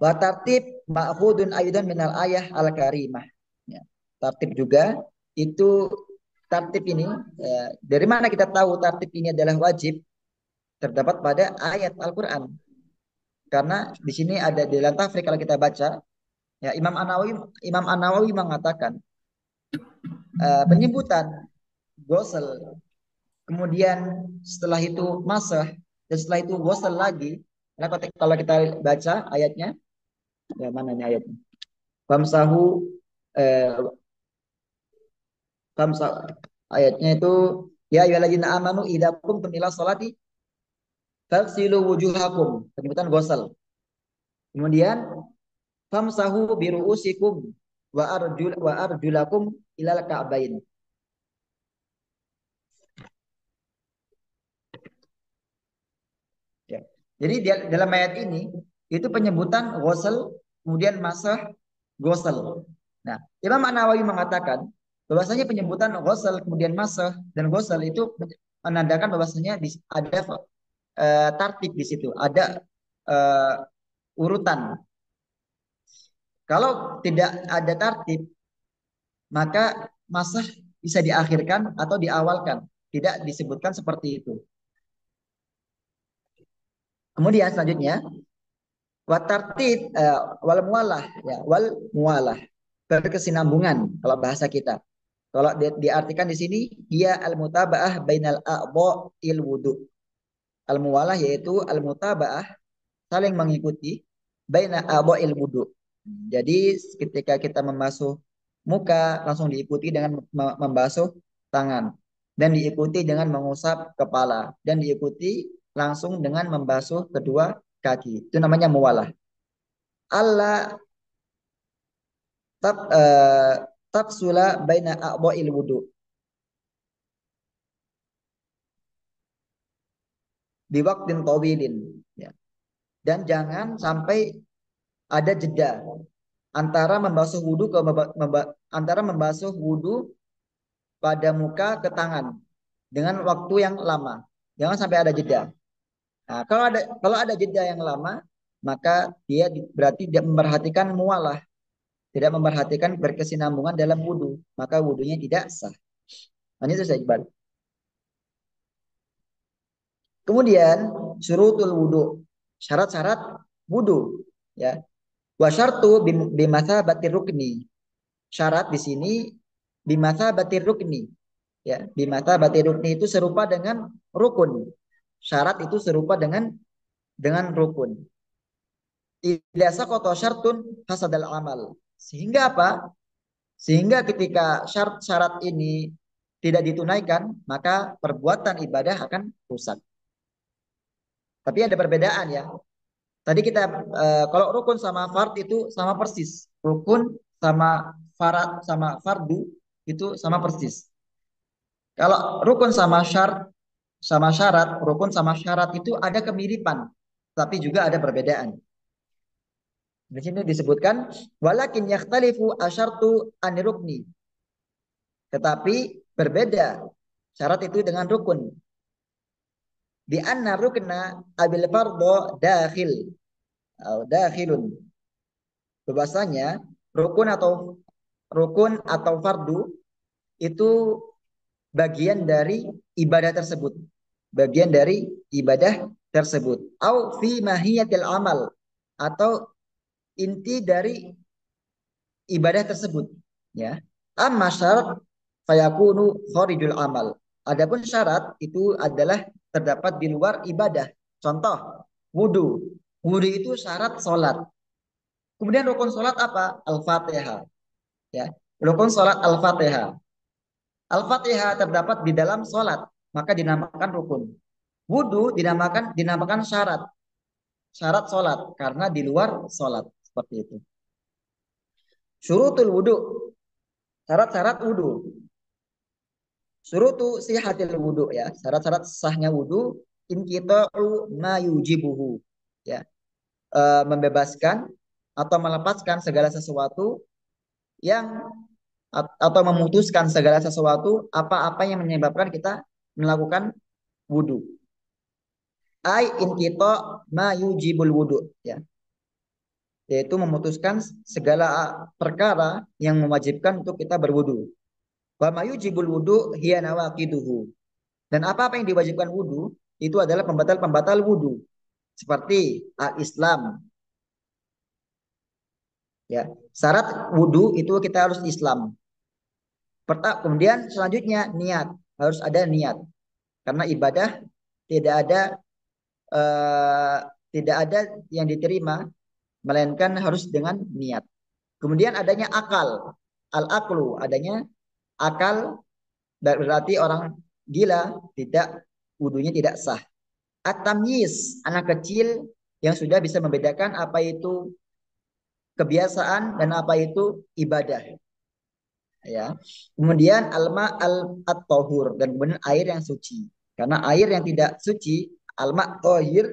Wa tartib ma'khudun aidan minal ayah al-karimah. Ya. Tartib juga itu tartib ini dari mana kita tahu tartib ini adalah wajib? Terdapat pada ayat Al-Qur'an. Karena di sini ada di dalam tafsir kalau kita baca, ya Imam An-Nawawi mengatakan penyebutan gosel, kemudian setelah itu masah, dan setelah itu gosel lagi. Nah, kalau kita baca ayatnya, ya mana nih ayatnya? Famsahu eh, famsah ayatnya itu ya ayyuhalladzina amanu idza qumtum ila sholati faghsilu wujuhakum, penyebutan gosel. Kemudian famsahu biruusikum wa arjulakum ilal ka'bain. Ya. Jadi dalam ayat ini itu penyebutan ghusl kemudian masah ghusl. Nah, Imam An-Nawawi mengatakan bahwasanya penyebutan ghusl kemudian masah dan ghusl itu menandakan bahwasanya ada tartib di situ, ada urutan. Kalau tidak ada tartib, maka masah bisa diakhirkan atau diawalkan. Tidak disebutkan seperti itu. Kemudian selanjutnya watartib wal mualah, ya wal mualah, berkesinambungan kalau bahasa kita. Kalau diartikan di sini dia al mutabaah bainal a'dha'il wudu. Al mualah yaitu al mutabaah, saling mengikuti baina a'dha'il wudu. Jadi ketika kita membasuh muka langsung diikuti dengan membasuh tangan, dan diikuti dengan mengusap kepala, dan diikuti langsung dengan membasuh kedua kaki. Itu namanya muwalah. Allah tab tabsula baina a'dha'il wudu. biwaqtin tawilin, ya. Dan jangan sampai ada jeda antara membasuh wudu antara membasuh wudu pada muka ke tangan dengan waktu yang lama. Jangan sampai ada jeda. Nah, kalau ada jeda yang lama, maka dia berarti tidak memperhatikan mualah, tidak memperhatikan berkesinambungan dalam wudu, maka wudunya tidak sah. Nah, itu saya Iqbal. Kemudian syurutul wudu, syarat-syarat wudu, ya. Wa syartu bimathabati rukni. Syarat di sini bimathabati rukni, ya. Bimathabati rukni itu serupa dengan rukun. Syarat itu serupa dengan rukun. Idza saqata syartun fasadal amal. Sehingga apa? Sehingga ketika syarat-syarat ini tidak ditunaikan, maka perbuatan ibadah akan rusak. Tapi ada perbedaan, ya. Tadi kita kalau rukun sama fard itu sama persis. Rukun sama fardu itu sama persis. Kalau rukun sama syarat, rukun sama syarat itu ada kemiripan, tapi juga ada perbedaan. Di sini disebutkan walakin yakhtalifu asyartu an rukni. Tetapi berbeda syarat itu dengan rukun. Bi anna rukna abil fardhu dakhilun. Bahwasanya rukun atau fardu itu bagian dari ibadah tersebut. Bagian dari ibadah tersebut. Au fi mahiyatil amal, atau inti dari ibadah tersebut, ya. Amma syarat fayakunu kharijul amal. Adapun syarat itu adalah terdapat di luar ibadah. Contoh, wudu. Wudu itu syarat solat. Kemudian rukun solat apa? Al-Fatihah, ya. Rukun solat Al-Fatihah. Al-Fatihah terdapat di dalam solat, maka dinamakan rukun. Wudu dinamakan syarat. Syarat solat karena di luar solat, seperti itu. Syurutul wudu, syarat-syarat wudu. Syurutu sihatil wudu, ya. Syarat-syarat sahnya wudu inqita'u ma yujibuhu, ya. Membebaskan atau melepaskan segala sesuatu yang atau memutuskan segala sesuatu apa-apa yang menyebabkan kita melakukan wudu. Ai inqita' ma yujibul wudu, ya. Yaitu memutuskan segala perkara yang mewajibkan untuk kita berwudu. Wa ma yujibul wudu hiya nawaqiduhu. Dan apa-apa yang diwajibkan wudu itu adalah pembatal-pembatal wudu. Seperti al-Islam. Ya, syarat wudu itu kita harus Islam. Kemudian selanjutnya niat, harus ada niat. Karena ibadah tidak ada eh, tidak ada yang diterima melainkan harus dengan niat. Kemudian adanya akal, al-aqlu, adanya akal, berarti orang gila wudunya tidak sah. At-tamyiz, anak kecil yang sudah bisa membedakan apa itu kebiasaan dan apa itu ibadah, ya. Kemudian alma at-tahur, dan kemudian air yang suci. Karena air yang tidak suci, alma tahir,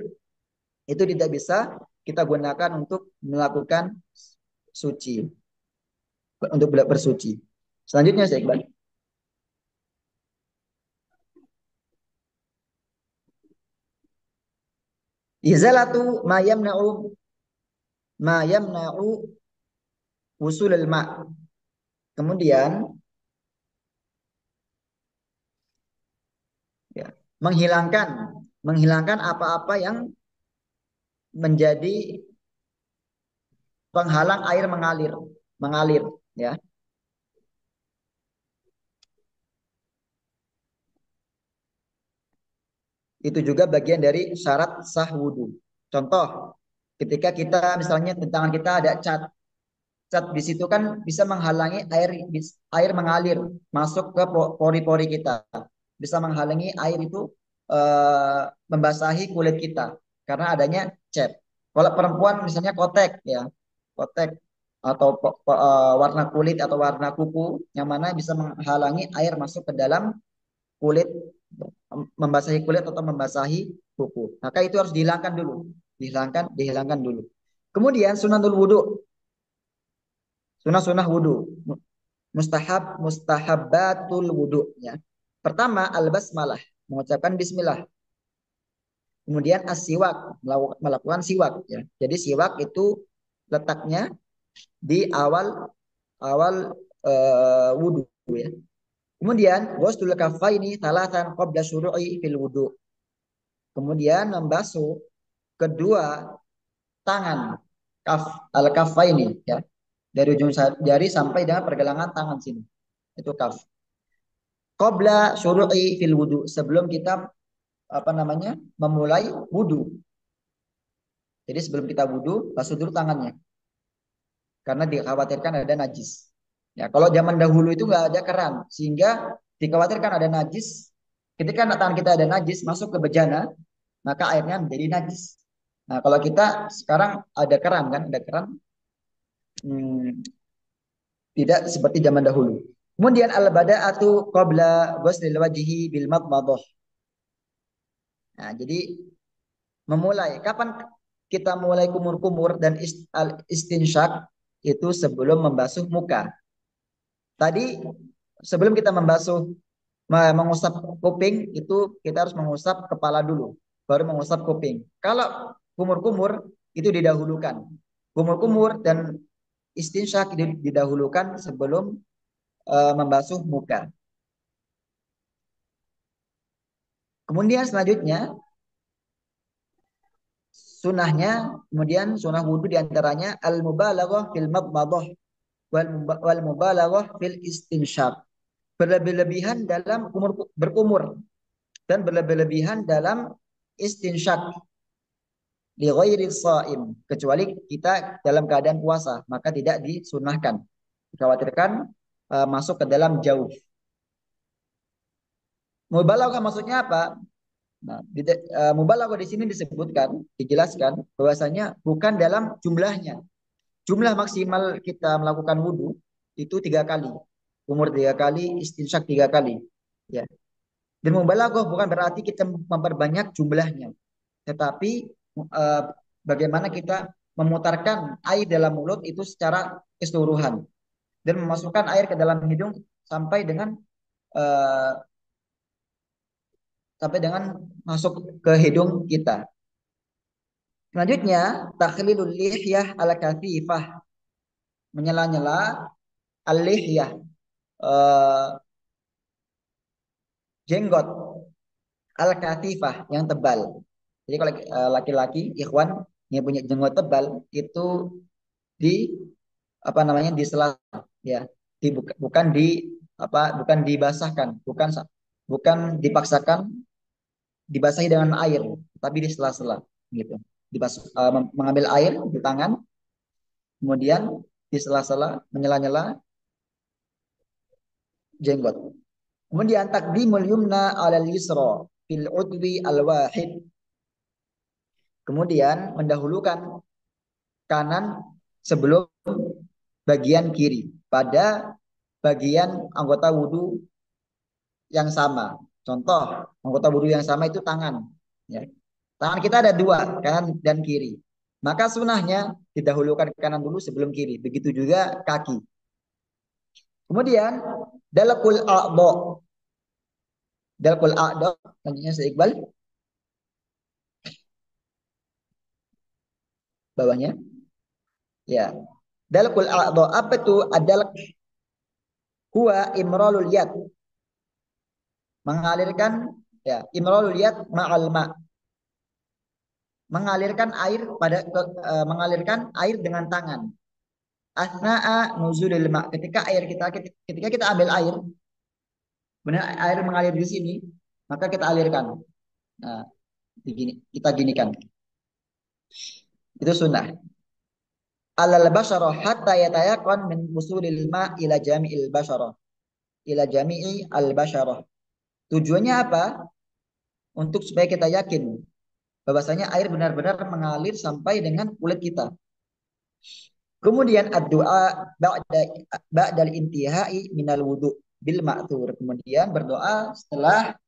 itu tidak bisa kita gunakan untuk melakukan suci, untuk bersuci. Selanjutnya saya Iqbal. Izalatu ma yamna'u wusulul ma. Kemudian, ya, menghilangkan apa-apa yang menjadi penghalang air mengalir, ya. Itu juga bagian dari syarat sah wudu. Contoh, ketika kita misalnya di tangan kita ada cat di situ kan bisa menghalangi air mengalir masuk ke pori-pori kita, bisa menghalangi air itu membasahi kulit kita karena adanya cat. Kalau perempuan misalnya kotek, ya, kotek atau warna kulit atau warna kuku yang mana bisa menghalangi air masuk ke dalam kulit, membasahi kulit atau membasahi kuku. Maka itu harus dihilangkan dulu. Dihilangkan dulu. Kemudian sunnatul wudu. Sunnah-sunnah wudu. Mustahabbatul wudu ya. Pertama al-basmalah, mengucapkan bismillah. Kemudian as-siwak, melakukan siwak ya. Jadi siwak itu letaknya di awal awal wudu ya. Kemudian ghusl kaffaini thalathan qabla syuru'i fil wudu. Kemudian membasuh kedua tangan al-kaffaini ya. Dari ujung jari sampai dengan pergelangan tangan sini. Itu kaf. Qabla syuru'i fil wudu, sebelum kita memulai wudu. Jadi sebelum kita wudu, basuh dulu tangannya. Karena dikhawatirkan ada najis. Ya, kalau zaman dahulu itu nggak ada keran, sehingga dikhawatirkan ada najis. Ketika tangan kita ada najis masuk ke bejana, maka airnya menjadi najis. Nah, kalau kita sekarang ada keran kan, ada keran, tidak seperti zaman dahulu. Kemudian al-bada'atu qabla ghuslil wajhi bil madmadah. Nah, jadi memulai. Kapan kita mulai kumur-kumur dan istinsyak itu sebelum membasuh muka. Tadi sebelum kita mengusap kuping itu kita harus mengusap kepala dulu, baru mengusap kuping. Kalau kumur-kumur itu didahulukan. Kumur-kumur dan istinsyak didahulukan sebelum membasuh muka. Kemudian selanjutnya sunahnya, kemudian sunah wudu diantaranya al-mubalaghah fil madmadah wal mubalaghah fil istinsyaq. Berlebih-lebihan dalam berkumur dan berlebih-lebihan dalam istinsyak li ghairi shaim, kecuali kita dalam keadaan puasa, maka tidak disunahkan. Dikhawatirkan masuk ke dalam jauh. Mubalaghah maksudnya apa? Nah, mubalaghah di sini dijelaskan bahwasanya bukan dalam jumlahnya. Jumlah maksimal kita melakukan wudhu itu 3 kali. Umur 3 kali, istinsyak 3 kali. Ya. Dan mubalaghah bukan berarti kita memperbanyak jumlahnya. Tetapi bagaimana kita memutarkan air dalam mulut itu secara keseluruhan. Dan memasukkan air ke dalam hidung sampai dengan masuk ke hidung kita. Selanjutnya, takhlilul lihyah ala kathifah. Menyela-nyela al-lihyah, jenggot al-kathifah yang tebal. Jadi kalau laki-laki ikhwan yang punya jenggot tebal itu di di sela ya, bukan dibasahkan, bukan dipaksakan dibasahi dengan air, tapi di sela-sela gitu. Mengambil air di tangan, kemudian di sela-sela menyela-nyela jenggot. Kemudian takdimul yumna 'alal yusra fil udwi al-wahid. Kemudian mendahulukan kanan sebelum bagian kiri pada bagian anggota wudhu yang sama. Contoh, anggota wudhu yang sama itu tangan. Ya. Tangan kita ada 2, kanan dan kiri. Maka sunahnya didahulukan kanan dulu sebelum kiri. Begitu juga kaki. Kemudian dalakul a'dha. Dalakul a'dha, selanjutnya saya Iqbal. Bawahnya. Ya. Dalakul a'dha, apa itu adalak? Huwa imralul yad. Mengalirkan ya, imralul yad ma'al ma'. Mengalirkan air dengan tangan. Asna'a nuzulil ma', ketika kita ambil air, benar air mengalir di sini, maka kita alirkan. Nah, kita ginikan. Itu sunnah. Alal basyarah hatta yatayaqan min wusulil ma' ila jami'il basyarah. Ila jami'i al basyarah. Tujuannya apa? Untuk supaya kita yakin bahwasanya air benar-benar mengalir sampai dengan kulit kita. Kemudian ad-du'a ba'dal intihai minal wudu bil ma'thur. Kemudian berdoa setelah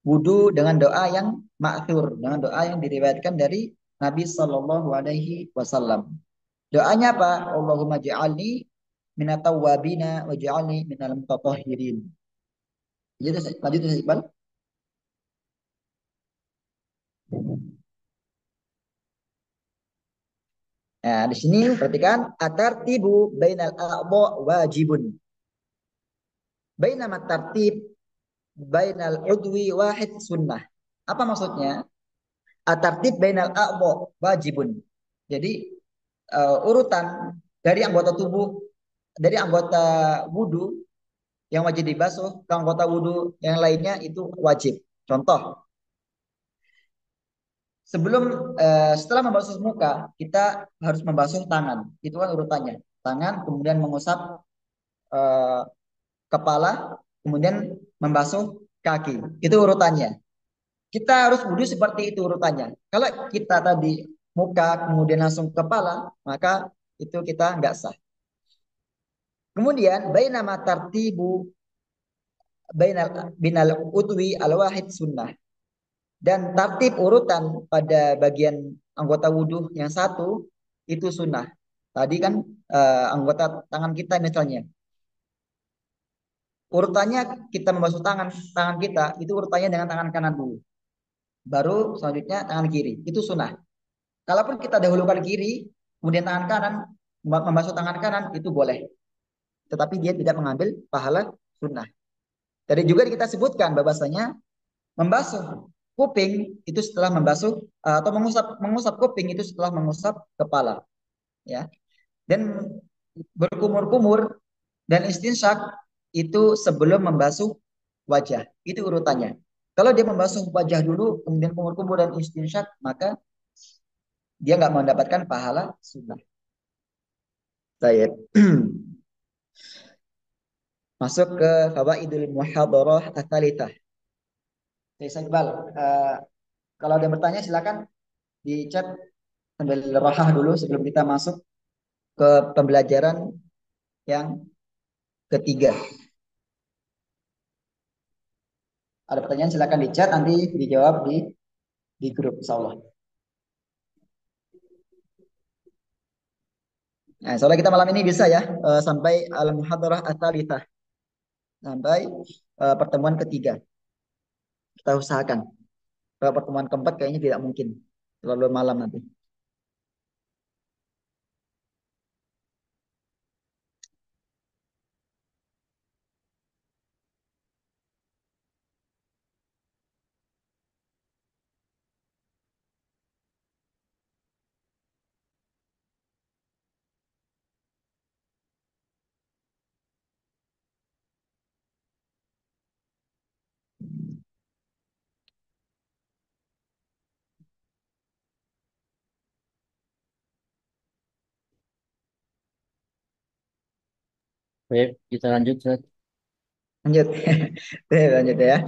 wudu dengan doa yang ma'thur, dengan doa yang diriwayatkan dari Nabi Shallallahu Alaihi Wasallam. Doanya apa? Allahumma ja'alni minat tawwabina wa ja'alni minal mutatahhirin. Lanjut ya, Iqbal. Nah, di sini perhatikan atartibu bainal a'dha wajibun. Bainama tartib bainal udwi wahid sunnah. Apa maksudnya? Atartib bainal a'dha wajibun. Jadi urutan dari anggota tubuh, dari anggota wudu yang wajib dibasuh ke anggota wudu yang lainnya itu wajib. Contoh, setelah membasuh muka, kita harus membasuh tangan. Itu kan urutannya. Tangan, kemudian mengusap eh, kepala, kemudian membasuh kaki. Itu urutannya. Kita harus wudhu seperti itu urutannya. Kalau kita tadi muka, kemudian langsung kepala, maka itu kita nggak sah. Kemudian, bainama tartibu binal udwi al wahid sunnah. Dan tartib urutan pada bagian anggota wudhu yang satu itu sunnah. Tadi kan anggota tangan kita misalnya. Urutannya kita membasuh tangan tangan kita itu urutannya dengan tangan kanan dulu. Baru selanjutnya tangan kiri. Itu sunnah. Kalaupun kita dahulukan kiri, kemudian tangan kanan, membasuh tangan kanan itu boleh. Tetapi dia tidak mengambil pahala sunnah. Tadi juga kita sebutkan bahwasanya membasuh kuping itu setelah membasuh atau mengusap mengusap kuping itu setelah mengusap kepala, ya. Dan berkumur-kumur dan istinsyak itu sebelum membasuh wajah. Itu urutannya. Kalau dia membasuh wajah dulu, kemudian kumur-kumur dan istinsyak, maka dia nggak mendapatkan pahala sunnah. Baik. Masuk ke fawaidul muhadarah atsalitsah. Saya Iqbal, kalau ada yang bertanya silakan di chat sambil rahah dulu sebelum kita masuk ke pembelajaran yang ketiga. Ada pertanyaan silakan di chat nanti dijawab di grup insyaallah. Nah, soalnya kita malam ini bisa ya sampai al-muhadarah atsalitsah sampai pertemuan ketiga. Kita usahakan. Kalau pertemuan keempat kayaknya tidak mungkin. Terlalu malam nanti. Baik, kita lanjut, Ustaz. Lanjut. Lanjut ya.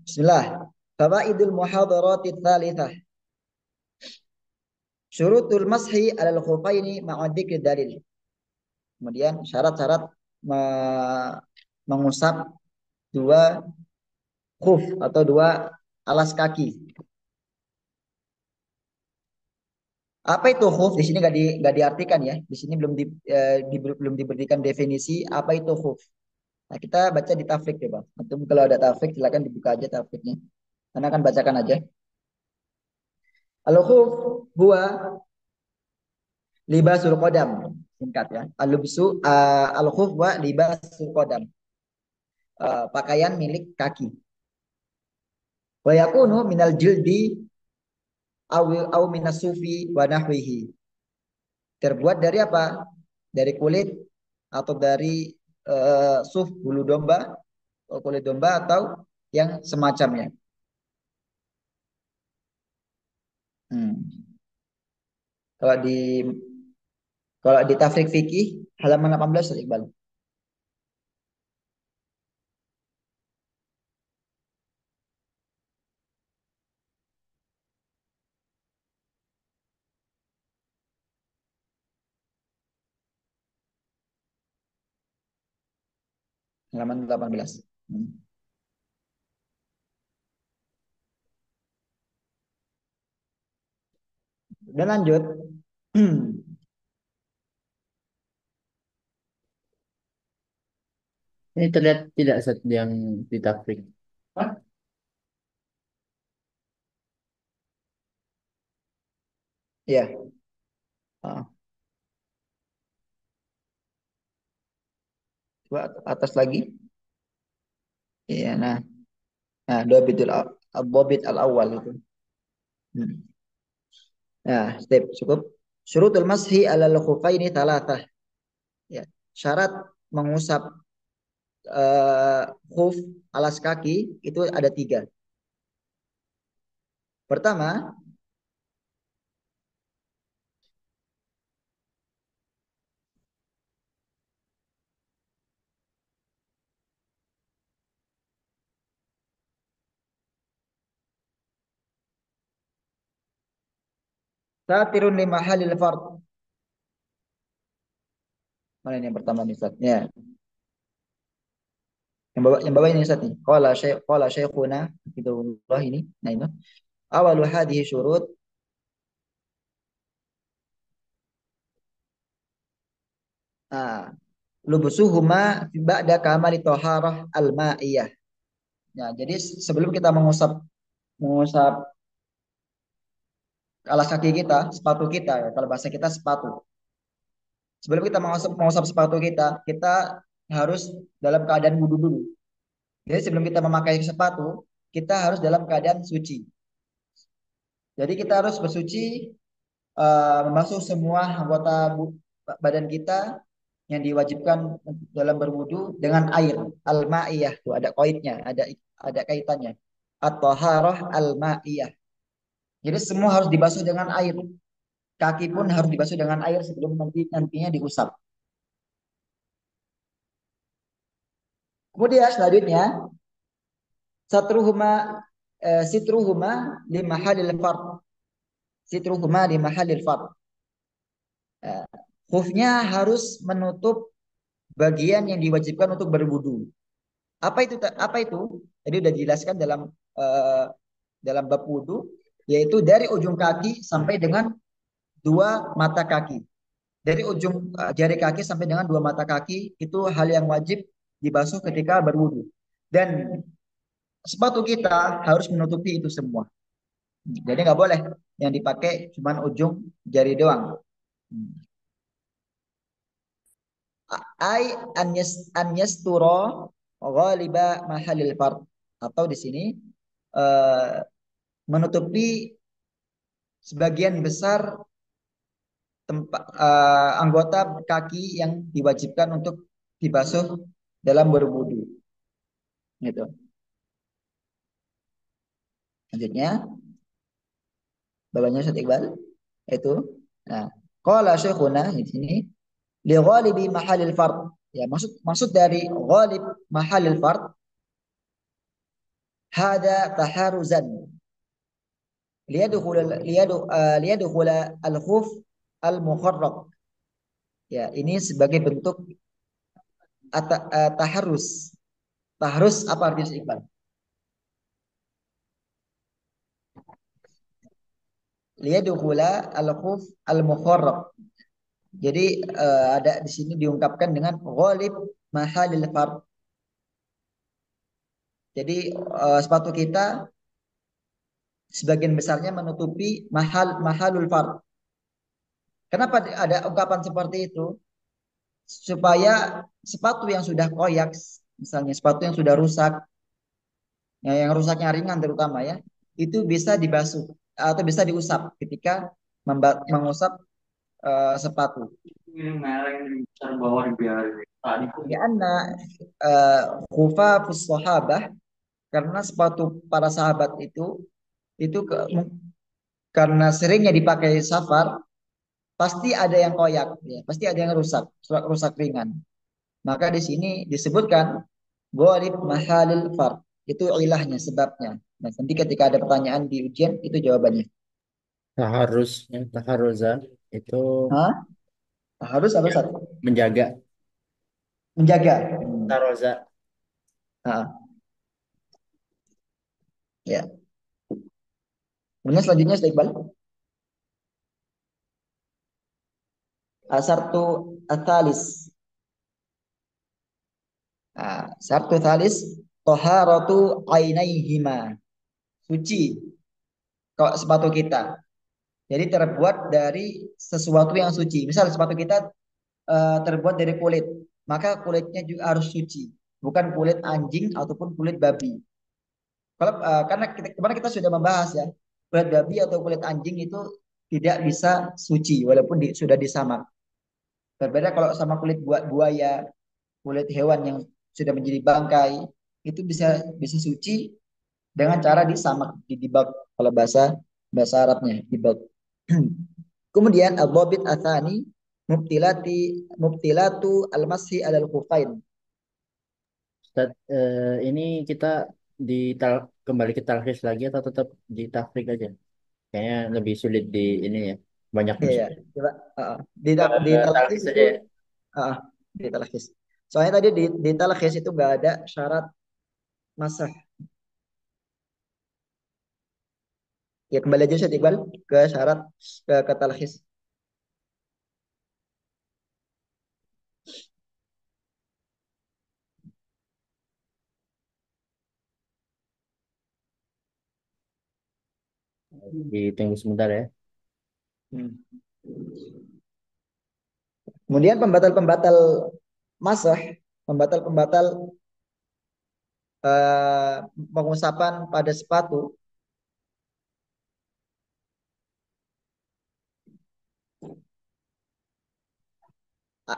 Bismillah. Fawaidul muhadarat tsalitsah. Syurutul mashi alal khufaini ma'a dzikri dalil. Kemudian syarat-syarat mengusap dua khuf atau dua alas kaki. Apa itu khuf? Di sini nggak diartikan ya. Di sini belum diberikan definisi apa itu khuf. Nah, kita baca di tafrik ya, Bang. Antum kalau ada tafrik silakan dibuka aja tafriknya. Karena akan bacakan aja. Al-khuf huwa libasul qadam. Singkat ya. Al-khuf wa libasul qadam. Pakaian milik kaki. Wa yakunu minal jildi au minas sufi wa nahwihi. Terbuat dari apa? Dari kulit atau dari suf bulu domba, kulit domba atau yang semacamnya. Hmm. Kalau di kalau di tafsir fikih halaman 18 Ustaz Iqbal. Halaman 18. Hmm. Dan lanjut. Ini terlihat tidak Ustaz, yang di tafrik. Ya. Ah, coba atas lagi. Iya, nah dobit al awal itu. Hmm. Nah, step cukup. Syurutul mashi alal khufaini talatah. Ya. Syarat mengusap eh, khuf alas kaki itu ada tiga. Pertama, satirun lima halil fard. Mana ini yang pertama nih Ustaz? Ya. Yang bawah ini Ustaz nih. Qala syekhuna Hafizahullah ini. Nah ini. Awalu hadhihi syurut. Ah, lubusuhuma ba'da kamali toharah al-ma'iyah. Ya, jadi sebelum kita mengusap alas kaki kita, sepatu kita ya, kalau bahasa kita sepatu. Sebelum kita mengusap sepatu kita, kita harus dalam keadaan wudhu dulu. Jadi sebelum kita memakai sepatu, kita harus dalam keadaan suci. Jadi kita harus bersuci, membasuh semua anggota badan kita yang diwajibkan dalam berwudu dengan air al-ma'iyah tuh ada koidnya, ada kaitannya. At-taharah al-ma'iyah. Jadi semua harus dibasuh dengan air. Kaki pun harus dibasuh dengan air sebelum nantinya diusap. Kemudian selanjutnya satruhuma sitruhuma di mahallil fard. Sitruhuma di mahallil fard. Eh, Khufnya harus menutup bagian yang diwajibkan untuk berwudu. Apa itu? Apa itu? Tadi sudah dijelaskan eh, dalam bab wudu, yaitu dari ujung kaki sampai dengan dua mata kaki. Dari ujung jari kaki sampai dengan dua mata kaki itu hal yang wajib dibasuh ketika berwudu. Dan sepatu kita harus menutupi itu semua. Jadi nggak boleh yang dipakai cuma ujung jari doang. Ai an yasturo ghaliba mahalil fard, atau di sini eh, menutupi sebagian besar anggota kaki yang diwajibkan untuk dibasuh dalam berwudu. Gitu. Selanjutnya, bawahnya Ustaz Iqbal itu. Nah, qala syekhuna di sini li ghalibi mahalil fard. Ya, maksud maksud dari ghalib mahalil fard hada taharuzan liyadkhula al-khuf al-mukharraq. Ya, ini sebagai bentuk taharus. Taharus apa artinya Iqbal? Liyadkhula al-khuf al-mukharraq. Jadi ada di sini diungkapkan dengan ghalib mahalil fard. Jadi sepatu kita sebagian besarnya menutupi mahalul fard. Kenapa ada ungkapan seperti itu? Supaya sepatu yang sudah koyak, misalnya sepatu yang sudah rusak, ya, yang rusaknya ringan terutama ya, itu bisa dibasuh atau bisa diusap ketika mengusap sepatu. Karena khufafus sahabah, karena sepatu para sahabat itu karena seringnya dipakai safar, pasti ada yang koyak, ya, pasti ada yang rusak, rusak ringan. Maka di sini disebutkan ghalib mahalil fard. Itu ilahnya, sebabnya. Nah, nanti ketika ada pertanyaan di ujian, itu jawabannya. Taharusnya, taharuzan itu Hah? Harus apa satu? menjaga. Menjaga. Taroza. Ah, ya. Kemudian selanjutnya Ustaz Iqbal. Asartu atalis. Sartu talis toharatu ainaihima. Suci kalau sepatu kita. Jadi terbuat dari sesuatu yang suci. Misal sepatu kita terbuat dari kulit, maka kulitnya juga harus suci, bukan kulit anjing ataupun kulit babi. Kalau karena kemarin kita sudah membahas ya, kulit babi atau kulit anjing itu tidak bisa suci walaupun sudah disamak. Berbeda kalau sama kulit buaya, kulit hewan yang sudah menjadi bangkai, itu bisa bisa suci dengan cara disamak, didibak kalau bahasa bahasa Arabnya, dibak. Kemudian al-dhabit atsani mubtilatu al-mashi alal khufain. Ustaz, ini kita di kembali ke talhis lagi atau tetap di tafrik aja? Kayaknya lebih sulit di ini ya. Banyak Iya ya. musuh. Coba di talkhis Talhis itu aja ya. uh, di talkhis. Soalnya tadi di talkhis itu nggak ada syarat masah. Ya kembali aja Ustaz Iqbal ke syarat ke talkhis. Ditunggu sebentar ya. Hmm. Kemudian pembatal-pembatal masah, pembatal-pembatal eh, pengusapan pada sepatu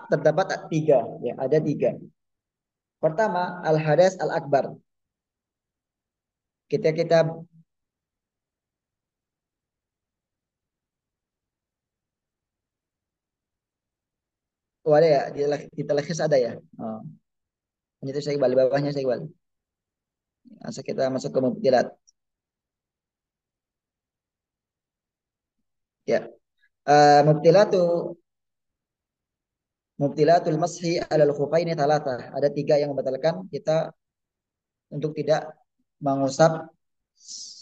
terdapat tiga, ya ada tiga. Pertama, al hadas al akbar. Kita oh ada ya di talkhis ada ya. Oh, itu saya Iqbal, di bawahnya saya Iqbal. Masa kita masuk ke mubtilat. Ya, mubtilatu mubtilatul mashi alal khufaini talata. Ada tiga yang membatalkan kita untuk tidak mengusap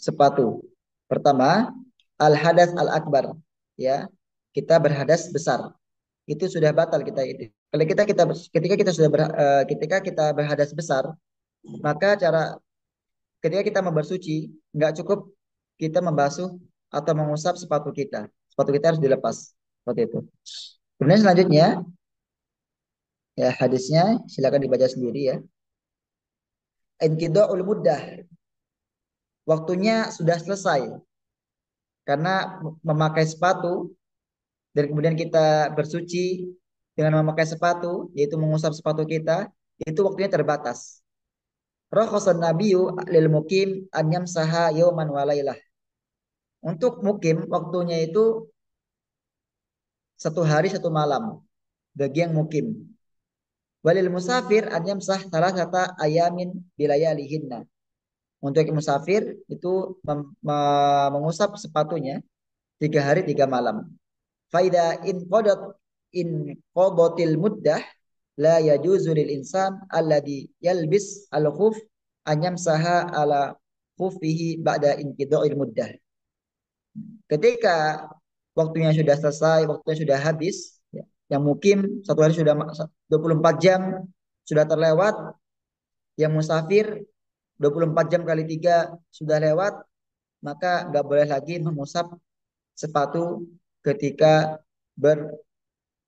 sepatu. Pertama, al hadas al akbar. Ya, kita berhadas besar. Itu sudah batal kita itu. Kalau ketika kita ketika kita berhadas besar, maka ketika kita membersuci, nggak cukup kita membasuh atau mengusap sepatu kita. Sepatu kita harus dilepas. Seperti itu. Kemudian selanjutnya, ya hadisnya silakan dibaca sendiri ya. Inqida'ul muddah. Waktunya sudah selesai karena memakai sepatu dan kemudian kita bersuci dengan memakai sepatu, yaitu mengusap sepatu kita, itu waktunya terbatas. Rakhasan nabiyyu lil mukim an yamsaha yawman walailah. Untuk mukim waktunya itu satu hari satu malam bagi yang mukim. Walil musafir an yamsah salasata ayamin bilayalihinna. Untuk yang musafir itu mengusap sepatunya 3 hari 3 malam. Faida in qadatil muddah la yajuzu lil insan alladhi yalbis al khuf an yamsaha ala khufihi ba'da inqida'il muddah. Ketika waktunya sudah selesai, waktunya sudah habis, ya, yang mukim satu hari sudah 24 jam sudah terlewat, yang musafir 24 jam kali 3 sudah lewat, maka nggak boleh lagi mengusap sepatu ketika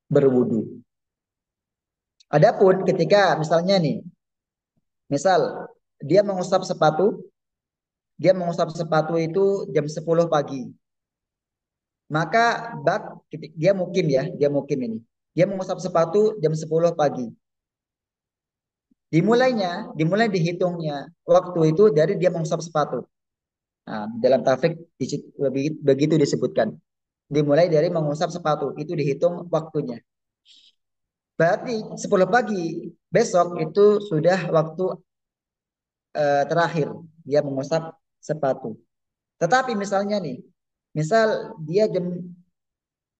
berwudu. Adapun ketika misalnya nih, misal dia mengusap sepatu, dia mengusap sepatu itu jam 10 pagi. Maka dia mukim ya, dia mukim ini. Dia mengusap sepatu jam 10 pagi. Dimulai dihitungnya waktu itu dari dia mengusap sepatu. Nah, dalam tafsir begitu disebutkan. Dimulai dari mengusap sepatu, itu dihitung waktunya. Berarti 10 pagi besok itu sudah waktu terakhir dia mengusap sepatu. Tetapi misalnya nih, misal dia jam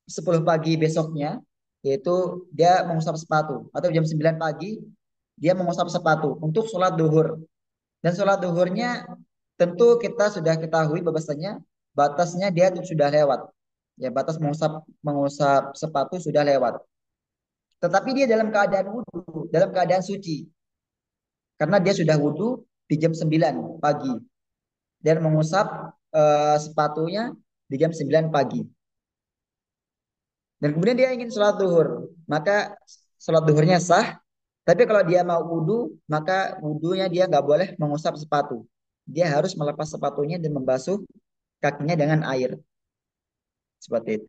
10 pagi besoknya, yaitu dia mengusap sepatu. Atau jam 9 pagi, dia mengusap sepatu untuk sholat duhur. Dan sholat duhurnya tentu kita sudah ketahui bahwasanya batasnya dia sudah lewat. Ya, batas mengusap sepatu sudah lewat. Tetapi dia dalam keadaan wudhu, dalam keadaan suci. Karena dia sudah wudhu di jam 9 pagi. Dan mengusap sepatunya di jam 9 pagi. Dan kemudian dia ingin sholat duhur. Maka sholat duhurnya sah. Tapi kalau dia mau wudhu, maka wudhunya dia nggak boleh mengusap sepatu. Dia harus melepas sepatunya dan membasuh kakinya dengan air. Seperti itu.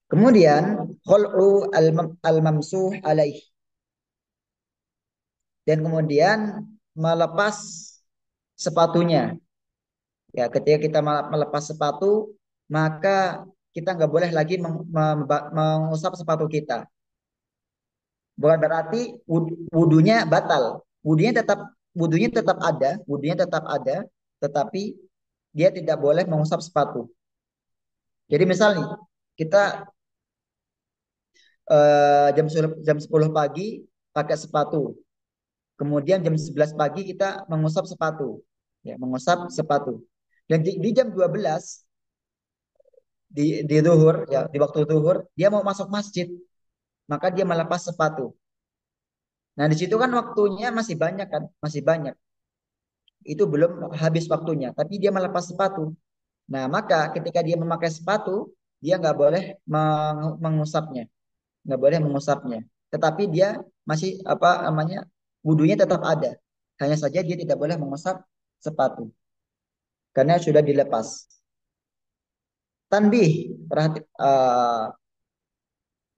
Kemudian khul'u al-mamsuh alaih. Dan kemudian melepas sepatunya. Ya, ketika kita melepas sepatu, maka kita nggak boleh lagi mengusap sepatu kita. Bukan berarti wudhunya batal. Wudhunya tetap ada, tetapi dia tidak boleh mengusap sepatu. Jadi misalnya kita jam 10 pagi pakai sepatu. Kemudian jam 11 pagi kita mengusap sepatu. Ya, mengusap sepatu. Dan di jam 12 di zuhur ya di waktu zuhur dia mau masuk masjid, maka dia melepas sepatu. Nah, di situ kan waktunya masih banyak kan? Masih banyak. Itu belum habis waktunya, tapi dia melepas sepatu. Nah, maka ketika dia memakai sepatu, dia nggak boleh mengusapnya, nggak boleh mengusapnya. Tetapi dia masih apa namanya wudunya tetap ada. Hanya saja dia tidak boleh mengusap sepatu karena sudah dilepas. Tanbih,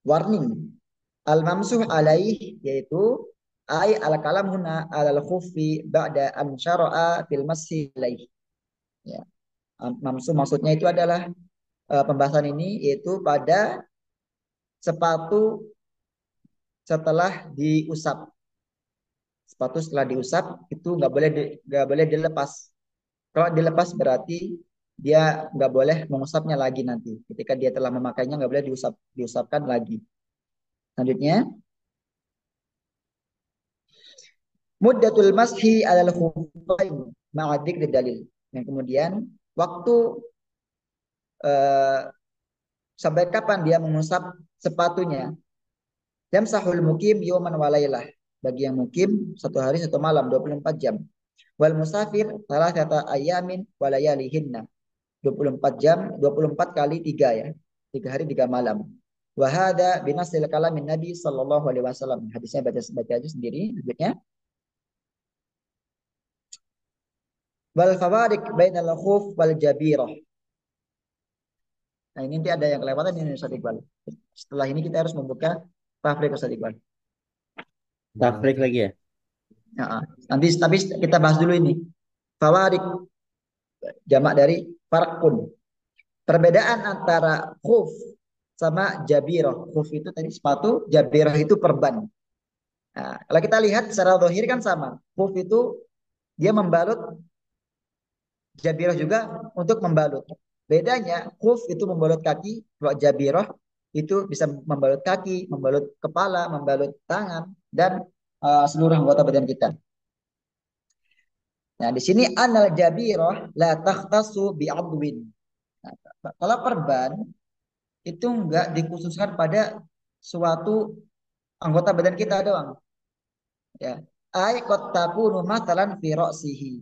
warning. Al-mamsuh alaih yaitu ay al-kalam huna al-khuffi ba'da an syara'a fil masih alaih. Ya. Mamsuh maksudnya itu adalah pembahasan ini yaitu pada sepatu setelah diusap. Sepatu setelah diusap itu nggak boleh dilepas. Kalau dilepas berarti dia nggak boleh mengusapnya lagi nanti. Ketika dia telah memakainya nggak boleh diusapkan lagi. Selanjutnya, muddatul mashi alal khuffain ma'a dzikri dalil. Yang kemudian waktu eh, sampai kapan dia mengusap sepatunya? Yamsahul mukim yawman walailah. Bagi yang mukim satu hari satu malam 24 jam. Wal musafir salah kata ayamin walayalihinna. 24 jam 24 kali 3 ya. 3 hari 3 malam. Wahada binasil kalamin Nabi sallallahu alaihi wasallam. Hadisnya baca aja sendiri sebutnya. Wal fawarik bainal khuf wal jabirah. Nah, ini nanti ada yang kelewatan ini Ustaz Iqbal. Setelah ini kita harus membuka tafsir Ustaz Iqbal. Tafrik lagi ya. Nah, nanti tapi kita bahas dulu ini. Fawarik jamak dari farqun. Perbedaan antara khuf sama jabirah. Khuf itu tadi sepatu, jabirah itu perban. Nah, kalau kita lihat secara zahir kan sama. Khuf itu dia membalut, jabirah juga untuk membalut. Bedanya khuf itu membalut kaki, kalau jabirah itu bisa membalut kaki, membalut kepala, membalut tangan dan seluruh anggota badan kita. Nah, di sini anal jabirah la takhtasu bi'adwin. Nah, kalau perban itu enggak dikhususkan pada suatu anggota badan kita doang. Ya. Ay qad takunu matalan fi ra'sihi.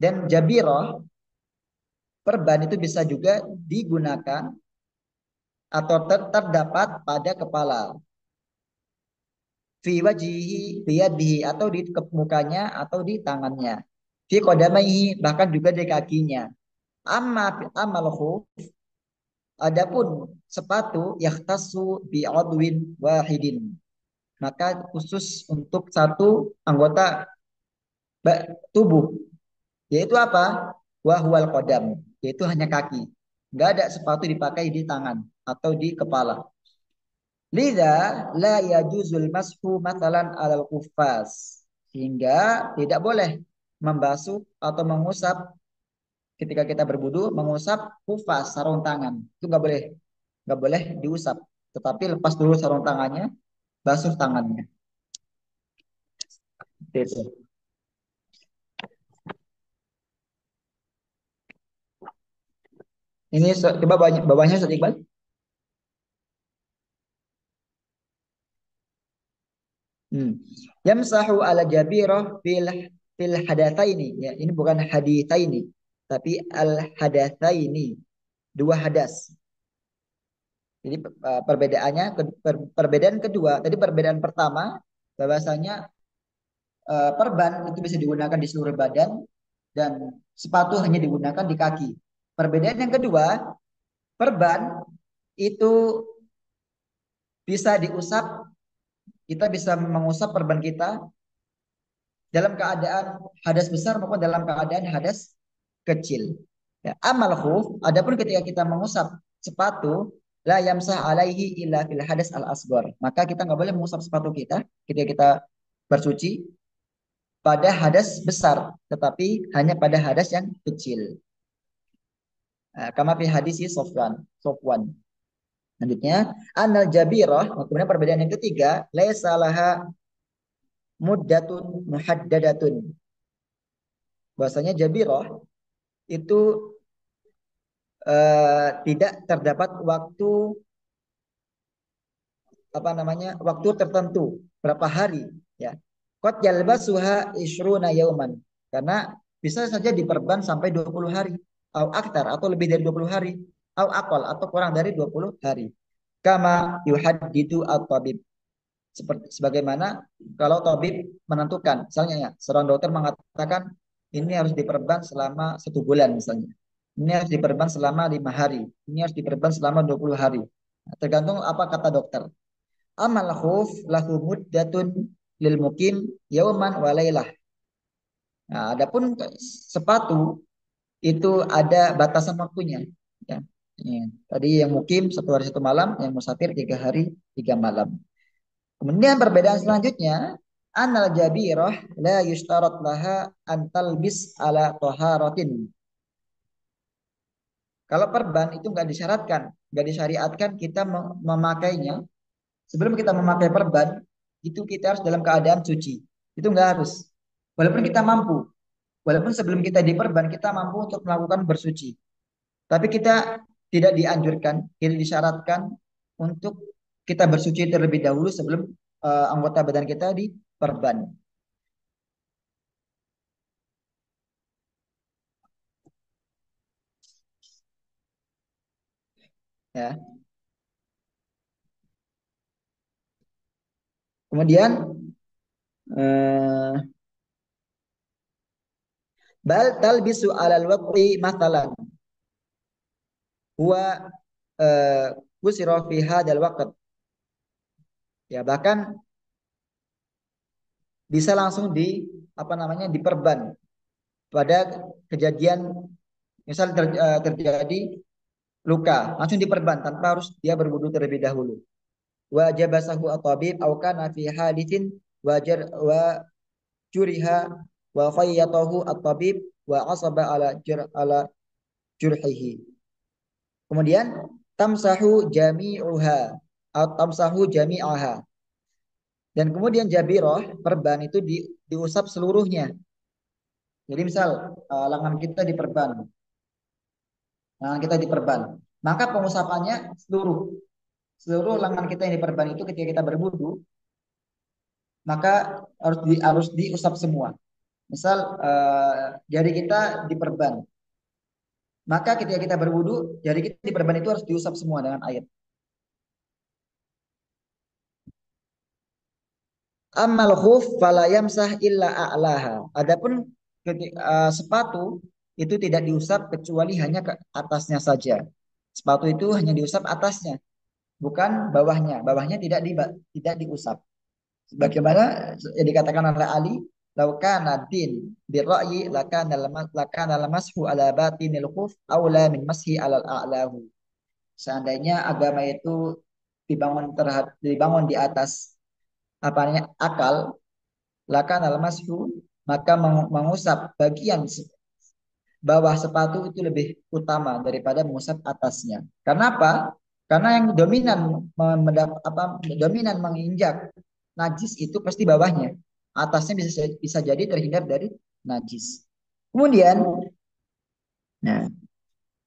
Dan jabirah perban itu bisa juga digunakan atau terdapat pada kepala. Fi wajihi, fi yadihi atau di mukanya atau di tangannya. Fi qadamaihi bahkan juga di kakinya. Amal khuf adapun sepatu yahtasu bi adwin wahidin. Maka khusus untuk satu anggota tubuh yaitu apa? Wahwal qadam, yaitu hanya kaki. Enggak ada sepatu dipakai di tangan atau di kepala. Lidza la yajuzul mashu matalan alal kuffas. Sehingga tidak boleh membasuh atau mengusap ketika kita berwudu, mengusap kufas sarung tangan. Itu nggak boleh diusap. Tetapi lepas dulu sarung tangannya, basuh tangannya. Itu. Ini coba bawahnya Ustaz Iqbal. Hmm. Yamsahu ala jabirah fil hadatsaini. Ya, ini bukan haditsaini, tapi al hadatsaini, dua hadas. Jadi perbedaannya perbedaan kedua, tadi perbedaan pertama bahwasanya perban itu bisa digunakan di seluruh badan dan sepatu hanya digunakan di kaki. Perbedaan yang kedua, perban itu bisa diusap, kita bisa mengusap perban kita dalam keadaan hadas besar maupun dalam keadaan hadas kecil. Ya, amal khuf, adapun ketika kita mengusap sepatu, la yamsah alaihi illa fil hadas al asghar. Maka kita nggak boleh mengusap sepatu kita ketika kita bersuci pada hadas besar, tetapi hanya pada hadas yang kecil. Kama fi hadis Sofwan. Selanjutnya, anal jabirah, kemudian perbedaan yang ketiga, laisa laha muddatun muhaddadatun. Bahwasanya jabirah itu tidak terdapat waktu apa namanya waktu tertentu berapa hari ya. Qad yalbasuha isruna yauman, karena bisa saja diperban sampai 20 hari atau aktar atau lebih dari 20 hari atau akal atau kurang dari 20 hari. Kama yuhaddidu at-tabib, seperti sebagaimana kalau tabib menentukan, misalnya ya seorang dokter mengatakan ini harus diperban selama 1 bulan misalnya, ini harus diperban selama 5 hari, ini harus diperban selama 20 hari. Nah, tergantung apa kata dokter. Amal khuf lahu muddatun lil mukim yauman walailah. Nah, adapun sepatu itu ada batasan waktunya. Ya. Ya. Tadi yang mukim 1 hari 1 malam, yang musafir 3 hari 3 malam. Kemudian perbedaan selanjutnya, anal jabirah la yushtarat laha antal bis ala toharotin. Kalau perban itu nggak disyaratkan, nggak disyariatkan kita memakainya. Sebelum kita memakai perban, itu kita harus dalam keadaan suci. Itu nggak harus. Walaupun kita mampu, walaupun sebelum kita diperban kita mampu untuk melakukan bersuci. Tapi kita tidak dianjurkan, tidak disyaratkan untuk kita bersuci terlebih dahulu sebelum anggota badan kita diperban. Ya. Kemudian eh, bal talbisu alal waqti mathalan huwa kusira fi hadzal waqt. Ya, bahkan bisa langsung di apa namanya diperban pada kejadian misal terjadi luka, langsung diperban tanpa harus dia berwudu terlebih dahulu. Wajib basahu at-tabib aw kana fi hadithin wajar wa juriha wa khayyatahu at-tabib wa asaba ala jurhihi. Kemudian tamsahu jami'uha atau tamsahu jami'aha. Dan kemudian jabirah perban itu diusap seluruhnya. Jadi misal lengan kita diperban, lengan kita diperban, maka pengusapannya seluruh seluruh lengan kita yang diperban itu ketika kita berwudu maka harus diusap semua. Misal jari kita diperban, maka ketika kita berwudu jari kita diperban itu harus diusap semua dengan air. Amal khuf fala yamsah illa a'laha. Adapun sepatu itu tidak diusap kecuali hanya ke atasnya saja. Sepatu itu hanya diusap atasnya, bukan bawahnya. Bawahnya tidak diusap. Bagaimana yang dikatakan oleh Ali, laukana din birra'yi lakana lamashu ala batinil khuf aula min mashi alal a'lahu. Seandainya agama itu dibangun di atas apa namanya akal, lakana lamashu, maka mengusap bagian bawah sepatu itu lebih utama daripada mengusap atasnya. Karena apa? Karena yang dominan dominan menginjak najis itu pasti bawahnya. Atasnya bisa jadi terhindar dari najis. Kemudian, nah,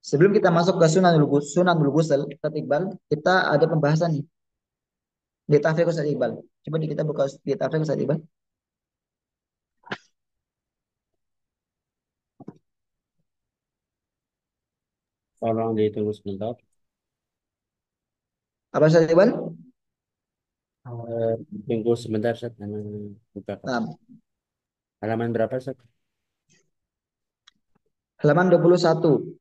sebelum kita masuk ke sunanul ghusl, Ustaz Iqbal, kita ada pembahasan nih. Di Tafsir Ustaz Iqbal. Coba kita buka di Tafsir Ustaz Iqbal. Tolong ditunggu sebentar. Apa Ustaz Iqbal? Tunggu sebentar, Sat. Buka. Nah, Halaman berapa, Sat? halaman 21.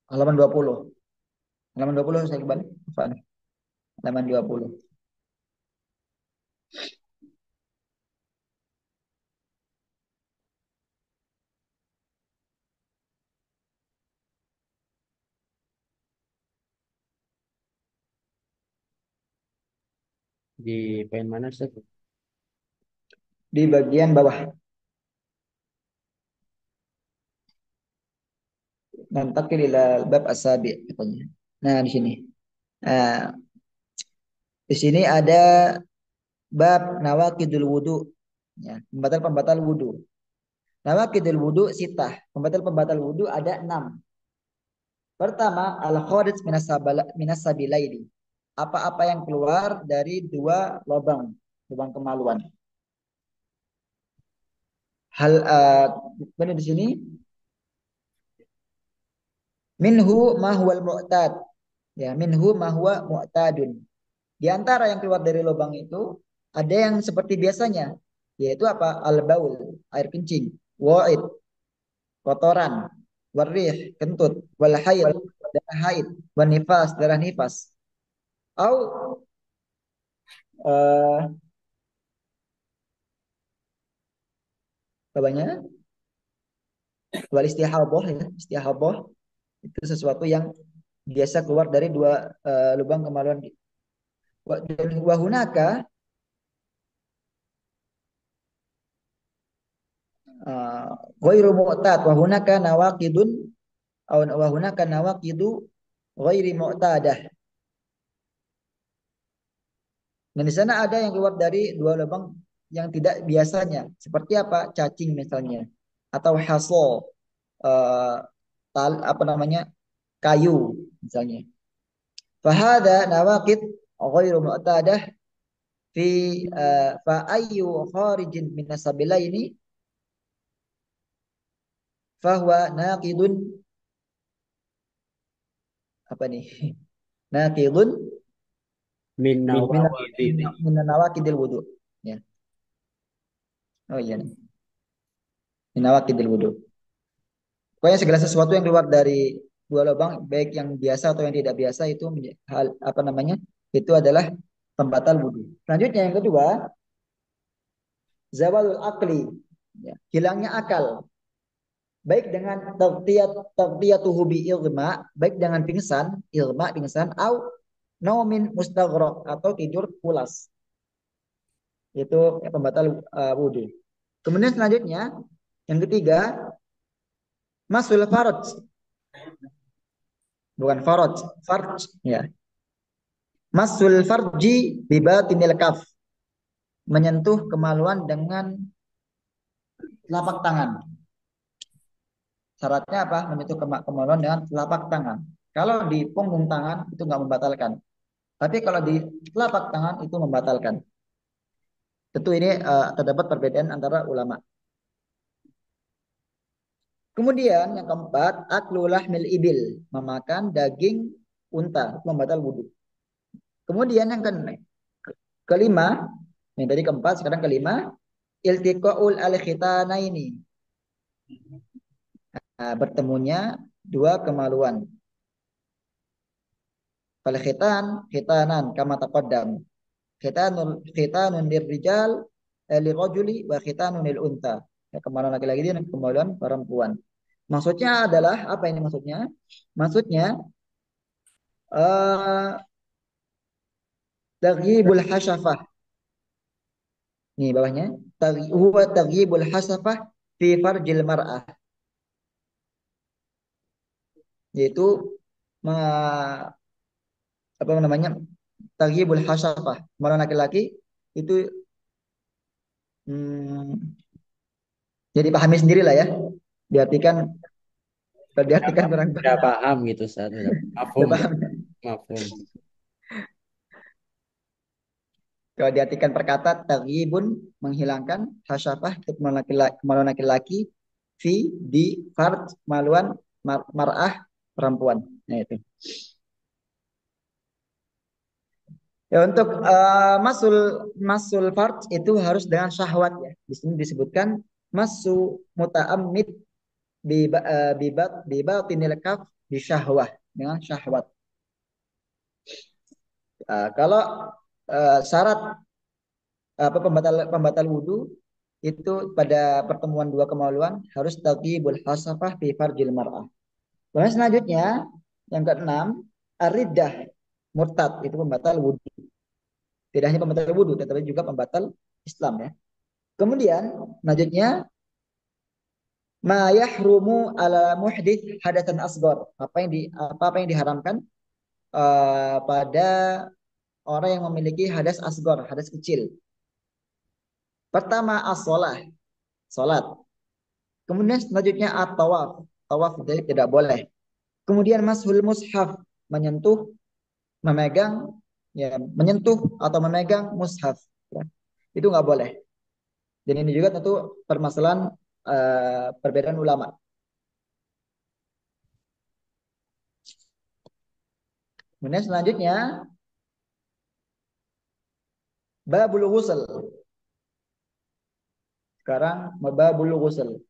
Halaman 20. Halaman 20 Ustaz Iqbal. Afwan. Halaman 20. Di poin mana, Sat? Di bagian bawah. Nantakil ila bab asabi katanya. Nah, di sini. Nah, di sini ada bab nawaqidul wudu. Ya, pembatal-pembatal wudu. Nawaqidul wudu sitah. Pembatal-pembatal wudu ada 6. Pertama, al-kharij minas sabilaini. Apa-apa yang keluar dari dua lubang, lubang kemaluan. Hal benar di sini minhu ma huwal mu'tad. Ya, minhu ma huwa mu'tadun. Di antara yang keluar dari lubang itu ada yang seperti biasanya, yaitu apa? Al-baul, air kencing, wa'id, kotoran, warih, kentut, wal haid, darah haid, wan nifas, darah nifas. Au eh bawahnya wal istihadah ya, istihadah itu sesuatu yang biasa keluar dari dua lubang kemaluan. Dan wahunaka ghairu mu'tad wahunaka nawaqidun aw wahunaka nawaqidu ghairi mu'tadah. Dan di sana ada yang keluar dari dua lubang yang tidak biasanya. Seperti apa? Cacing misalnya. Atau haso. eh, apa namanya? Kayu misalnya. Fahada nawaqid ghairu mu'tadah fi fa ayyu kharijin min ini fahuwa naqidun apa nih? Naqidun Min min nawaqidil. min nawaqidil wudu. Ya. Oh iya nih. Min nawaqidil wudu. Pokoknya segala sesuatu yang keluar dari dua lubang, baik yang biasa atau yang tidak biasa itu hal apa namanya? Itu adalah pembatal wudhu. Selanjutnya yang kedua, zawalul akli, ya, hilangnya akal. Baik dengan taghtiyatuhu bi ilma, baik dengan pingsan, ilma pingsan, au naumin mustaghraq atau tidur pulas. Itu ya, pembatal wudhu. Kemudian selanjutnya, yang ketiga, masul faraj, bukan faraj, farj, ya. Masul farji bibatinil kaf. Menyentuh kemaluan dengan telapak tangan. Syaratnya apa? Menyentuh kemaluan dengan telapak tangan. Kalau di punggung tangan itu nggak membatalkan. Tapi kalau di telapak tangan itu membatalkan. Tentu ini terdapat perbedaan antara ulama. Kemudian yang keempat, aklulah mil ibil. Memakan daging unta. Itu membatal wudhu. Kemudian yang kelima, yang tadi keempat, sekarang kelima, iltiqaul al-khitanaini. Nah, bertemunya dua kemaluan. Fal khitanan kama taqaddam. Khitanun lirrijal lirrajuli wa khitanun lil unta. Ya, kemaluan laki-laki dan kemaluan perempuan. Maksudnya adalah apa ini maksudnya? Maksudnya uh, taghyibul hasyafah. Nih bawahnya. Huwa taghyibul hasyafah fi farjil mar'ah. Yaitu apa namanya, taghibul hasyafah, kemaluan laki-laki itu, hmm, jadi pahami sendiri lah ya. Diartikan, kalau diartikan kurang Udah paham. paham gitu saat udah Udah mafhum, paham. mafhum. Kalau diartikan perkata, taghyibun, menghilangkan, hasyafah, kemaluan laki-laki, fi, di, farj, kemaluan mar'ah, perempuan. Nah itu. Ya, untuk masul masul farj itu harus dengan syahwat ya. Di sini disebutkan masu muta'ammid bibatinil kaf di syahwah, dengan syahwat. Kalau syarat apa pembatal pembatal wudhu itu pada pertemuan dua kemaluan harus taqibul hasafah fi farjil mar'ah. Kemudian selanjutnya yang keenam, ar-riddah, murtad, itu pembatal wudhu. Tidak hanya pembatal wudhu tetapi juga pembatal Islam ya. Kemudian selanjutnya ma yahrumu ala muhdits hadatan asghar. Apa yang diharamkan pada orang yang memiliki hadas asghar, hadas kecil. Pertama as-shalah, salat. Kemudian selanjutnya at-tawaf. Tawaf jadi tidak boleh. Kemudian mashul mushaf, menyentuh, memegang, ya, menyentuh atau memegang mushaf. Ya. Itu nggak boleh. Dan ini juga tentu permasalahan perbedaan ulama. Kemudian selanjutnya babul ghusl. Sekarang babul ghusl.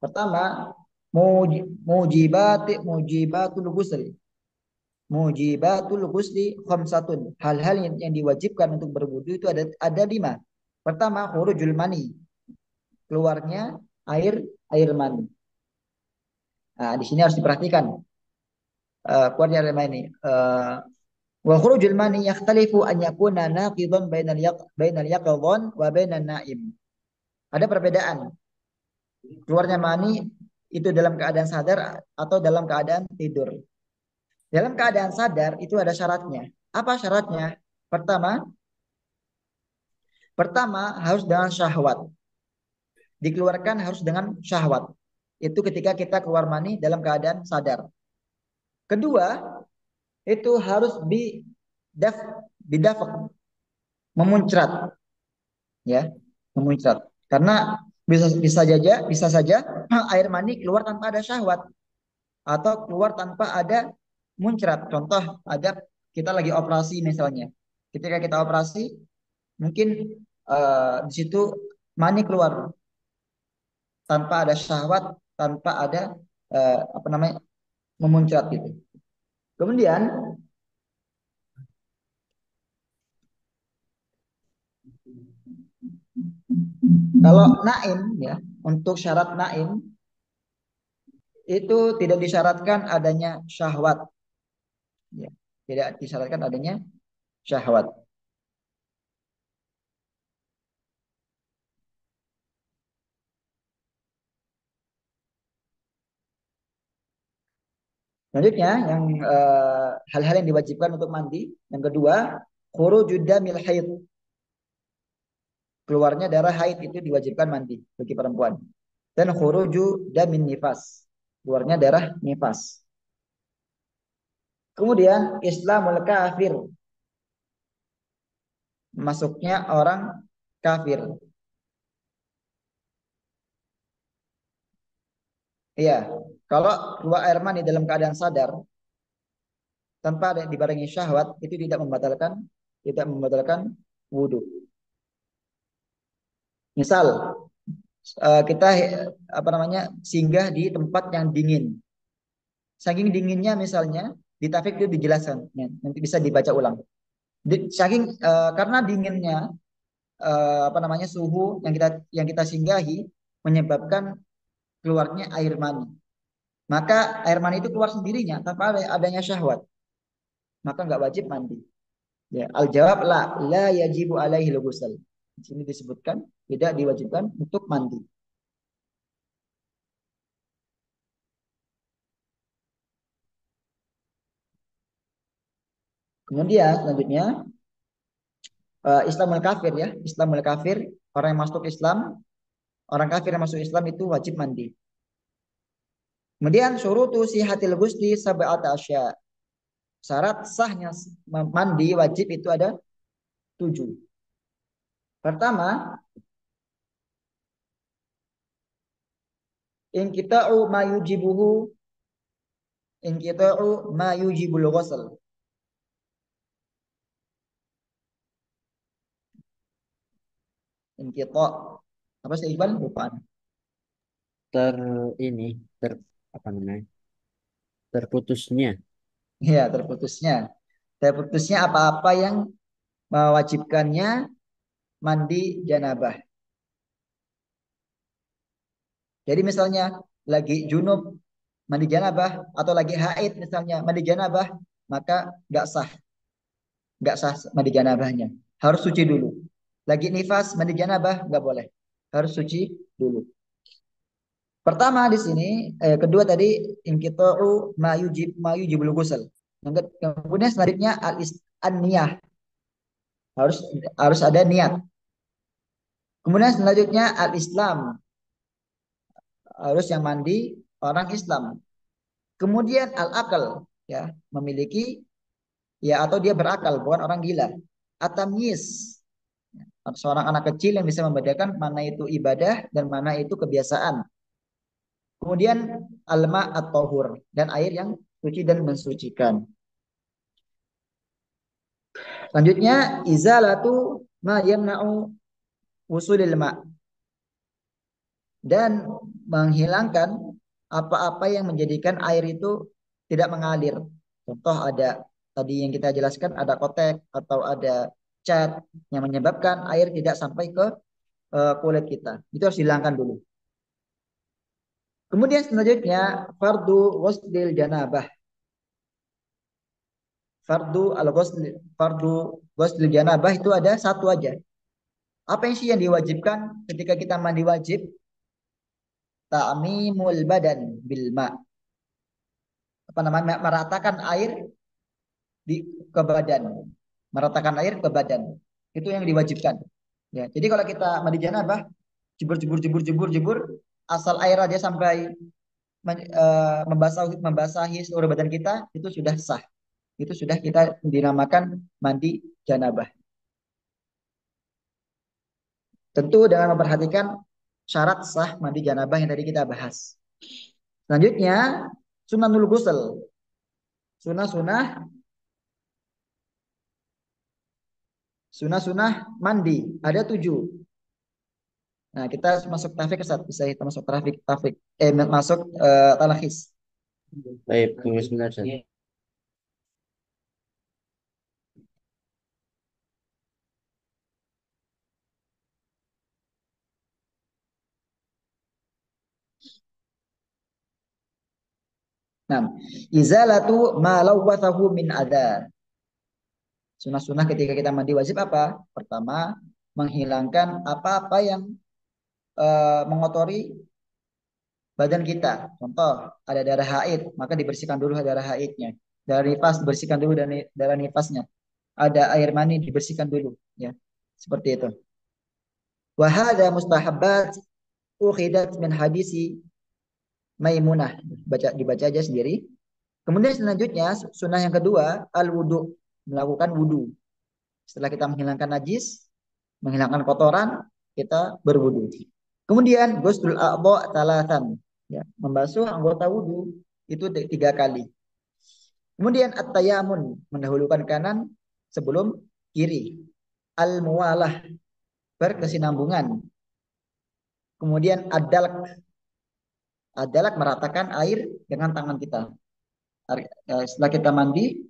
Pertama, mujibatul ghusl. Mujibatul ghusli khamsatun. Hal-hal yang diwajibkan untuk berwudu itu ada lima. Pertama, khurujul mani, keluarnya air air mani. Nah, di sini harus diperhatikan keluarnya air mani. Wa khurujul mani yakhtalifu an yakuna naqidan bainal yaqdhan wa bainan naim. Ada perbedaan. Keluarnya mani itu dalam keadaan sadar atau dalam keadaan tidur. Dalam keadaan sadar itu ada syaratnya. Apa syaratnya? Pertama, pertama harus dengan syahwat. Dikeluarkan harus dengan syahwat. Itu ketika kita keluar mani dalam keadaan sadar. Kedua, itu harus bidafak, memuncrat, ya, memuncrat. Karena bisa saja air mani keluar tanpa ada syahwat atau keluar tanpa ada muncrat. Contoh, ada kita lagi operasi misalnya. Ketika kita operasi, mungkin di situ mani keluar tanpa ada syahwat, tanpa ada apa namanya, memuncrat gitu. Kemudian kalau naim ya, untuk syarat naim itu tidak disyaratkan adanya syahwat ya. Tidak disyaratkan adanya syahwat. Selanjutnya yang hal-hal yang diwajibkan untuk mandi. Yang kedua, khurujud damil haid. Keluarnya darah haid itu diwajibkan mandi bagi perempuan. Dan khuruju damin nifas. Keluarnya darah nifas. Kemudian Islamul kafir. Masuknya orang kafir. Iya, kalau keluar air mani dalam keadaan sadar tanpa ada dibarengi syahwat itu tidak membatalkan wudhu. Misal kita apa namanya, singgah di tempat yang dingin. Saking dinginnya misalnya di tafsir itu dijelaskan, ya, nanti bisa dibaca ulang. Saking karena dinginnya apa namanya, suhu yang kita singgahi menyebabkan keluarnya air mani. Maka air mani itu keluar sendirinya tanpa adanya syahwat, maka nggak wajib mandi. Ya, al jawab la yajibu alaihi ghusl. Di sini disebutkan tidak diwajibkan untuk mandi. Kemudian selanjutnya Islamul kafir ya. Islamul kafir, orang yang masuk Islam, orang kafir yang masuk Islam itu wajib mandi. Kemudian syurutu sihatil ghusli sab'ata asya. Syarat sahnya mandi wajib itu ada 7. Pertama, inkita'u ma yujibuhu, inkita'u ma yujibul ghusl. Inkita' apa sih Iqbal? Lupa. ter ini ter apa namanya, terputusnya. Ya, terputusnya. Terputusnya apa-apa yang mewajibkannya mandi janabah. Jadi misalnya lagi junub mandi janabah atau lagi haid misalnya mandi janabah, maka nggak sah mandi janabahnya. Harus suci dulu. Lagi nifas mandi janabah nggak boleh. Harus suci dulu. Pertama di sini, kedua tadi inkita'u ma yujibul ghusl. Kemudian selanjutnya an-niyah. Harus harus ada niat. Kemudian selanjutnya al-Islam. Harus yang mandi orang Islam. Kemudian al-akal, ya, memiliki ya atau dia berakal, bukan orang gila. At-tamyiz, seorang anak kecil yang bisa membedakan mana itu ibadah dan mana itu kebiasaan. Kemudian alma at-tahur, dan air yang suci dan mensucikan. Selanjutnya izalatu ma yamna'u wusulil ma, dan menghilangkan apa-apa yang menjadikan air itu tidak mengalir. Contoh ada tadi yang kita jelaskan, ada kotek atau ada cat yang menyebabkan air tidak sampai ke kulit kita. Itu harus dihilangkan dulu. Kemudian selanjutnya fardu ghuslil janabah. Fardu ghuslil janabah itu ada satu aja. Apa yang sih yang diwajibkan ketika kita mandi wajib? Ta'mimul badan bil ma. Apa namanya? Meratakan air ke badan. Meratakan air ke badan. Itu yang diwajibkan. Ya, jadi kalau kita mandi janabah, jebur, asal air aja sampai membasahi seluruh badan kita, itu sudah sah. Itu sudah kita dinamakan mandi janabah. Tentu dengan memperhatikan syarat sah mandi janabah yang tadi kita bahas. Selanjutnya, sunanul ghusl. Sunah-sunah, sunah-sunah mandi. Ada 7. Nah, kita masuk tafik Ustaz. Bisa kita masuk tafik. Masuk talakis. Baik, tunggu sebentar, Ustaz. Nah, izalatu ma lawwathahu min adhan. Sunah-sunah ketika kita mandi wajib apa? Pertama, menghilangkan apa-apa yang mengotori badan kita. Contoh, ada darah haid, maka dibersihkan dulu darah haidnya. Darah nifas dibersihkan dulu darah nifasnya. Ada air mani dibersihkan dulu, ya. Seperti itu. Wa hadza mustahabbat ukhidat min hadisi Maimunah. Dibaca aja sendiri. Kemudian selanjutnya sunnah yang kedua al wudu, melakukan wudu. Setelah kita menghilangkan najis, menghilangkan kotoran, kita berwudu. Kemudian ghuslul a'dha talatan, ya, membasuh anggota wudu itu 3 kali. Kemudian at-tayamun, mendahulukan kanan sebelum kiri. Al-muwalah, berkesinambungan. Kemudian ad-dalak, meratakan air dengan tangan kita. Setelah kita mandi,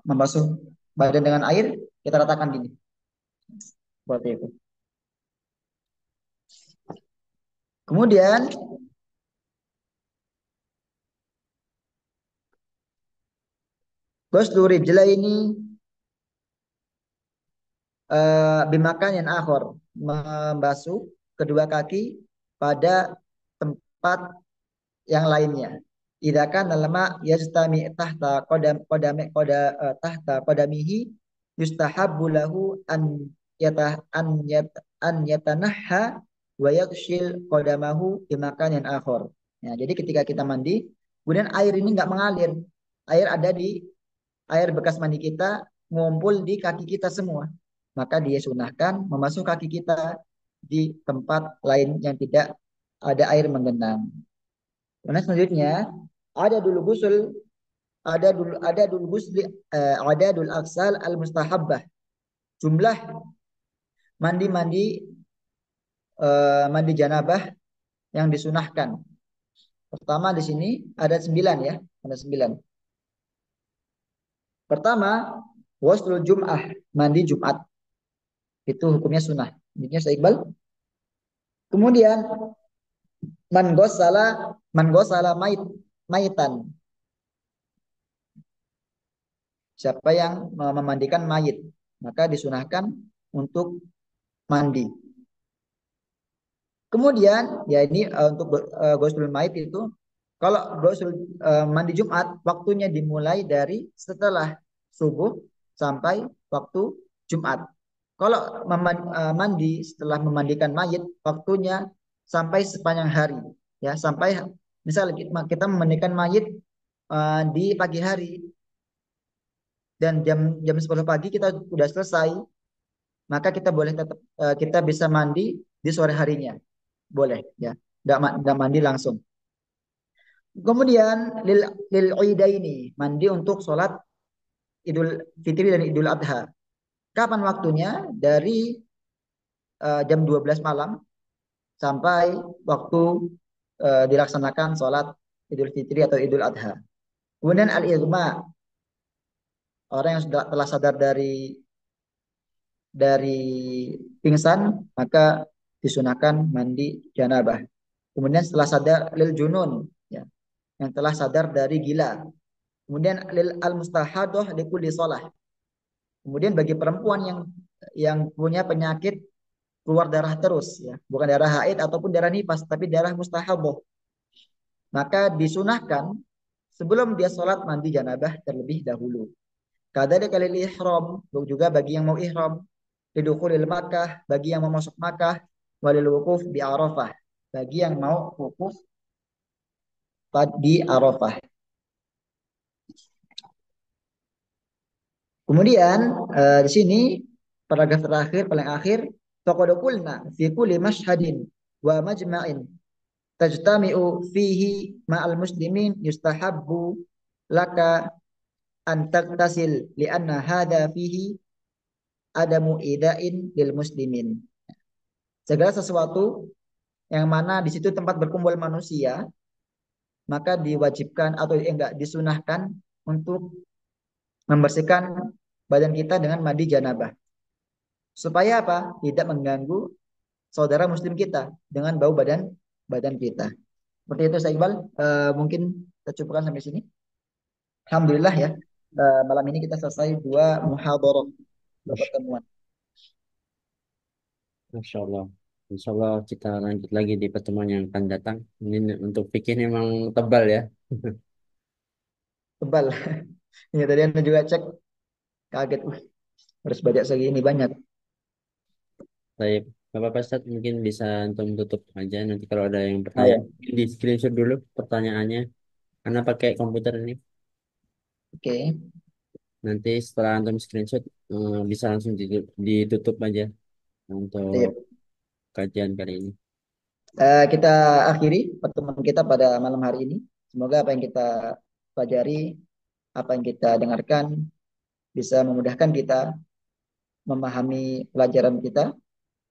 membasuh badan dengan air, kita ratakan gini. Seperti itu. Kemudian ghuslu rijlaini bimakan yang akhor, membasuh kedua kaki pada tempat yang lainnya. idza kana al-ma yajtami tahta tahta qadamihi yustahabbu lahu an yatanahha wa yakshil qadamahu di makanin akhar. Ya, jadi ketika kita mandi, kemudian air ini nggak mengalir. Air ada di air bekas mandi kita ngumpul di kaki kita semua. Maka dia sunahkan memasuk kaki kita di tempat lain yang tidak ada air menggenang. Kemudian selanjutnya ada dulu gusul ada dulu gusli ada dulu aksal al mustahabbah. Jumlah mandi-mandi mandi janabah yang disunahkan. Pertama di sini ada 9 ya, ada 9. Pertama, waslul jum'ah, mandi Jumat. Itu hukumnya sunnah. Intinya saya Iqbal. Kemudian man gosala maitan. Siapa yang memandikan mayit, maka disunahkan untuk mandi. Kemudian ya ini untuk ghuslul mayit itu kalau ghusul mandi Jumat waktunya dimulai dari setelah subuh sampai waktu Jumat. Kalau mandi setelah memandikan mayit waktunya sampai sepanjang hari ya sampai misal kita memandikan mayit di pagi hari dan jam jam 10 pagi kita sudah selesai maka kita boleh tetap kita bisa mandi di sore harinya boleh ya nggak mandi langsung. Kemudian lil ini mandi untuk sholat Idul Fitri dan Idul Adha. Kapan waktunya? Dari jam 12 malam sampai waktu dilaksanakan sholat Idul Fitri atau Idul Adha. Kemudian al-idma, orang yang sudah telah sadar dari pingsan maka disunahkan mandi janabah. Kemudian setelah sadar lil junun ya, yang telah sadar dari gila. Kemudian lil al mustahadoh di kulli sholah. Kemudian bagi perempuan yang punya penyakit keluar darah terus ya, bukan darah haid ataupun darah nifas tapi darah mustahaboh. Maka disunahkan sebelum dia sholat mandi janabah terlebih dahulu. Kadzalika lil ihram, juga bagi yang mau ihram, lidukhulil Makkah, bagi yang mau masuk Makkah, walil wukuf di Arafah, bagi yang mau wukuf di Arafah. Kemudian di sini paragraf terakhir paling akhir faqad qulna fi kulli mashhadin wa majma'in tajtami'u fihi ma'al muslimin yustahabbu laka an taghtasil li'anna hadha fihi adamu ida'in lil muslimin. Segala sesuatu yang mana di situ tempat berkumpul manusia maka diwajibkan atau enggak disunahkan untuk membersihkan badan kita dengan mandi janabah. Supaya apa? Tidak mengganggu saudara muslim kita dengan bau badan kita. Seperti itu saya Iqbal. Mungkin kita cukupkan sampai sini. Alhamdulillah ya. Malam ini kita selesai 2 muhadharah, 2 Masya pertemuan. Masya Allah. Insya Allah kita lanjut lagi di pertemuan yang akan datang. Ini untuk fikih memang tebal ya. Tebal. Ya tadi Anda juga cek kaget. Harus baca segini banyak. Baik, Bapak Ustaz mungkin bisa untuk tutup aja. Nanti kalau ada yang Ah, bertanya, ya. di screenshot dulu pertanyaannya. Karena pakai komputer ini. Oke. Nanti setelah antum screenshot, bisa langsung ditutup aja untuk Sip. kajian kali ini. Kita akhiri pertemuan kita pada malam hari ini. Semoga apa yang kita pelajari, apa yang kita dengarkan bisa memudahkan kita memahami pelajaran kita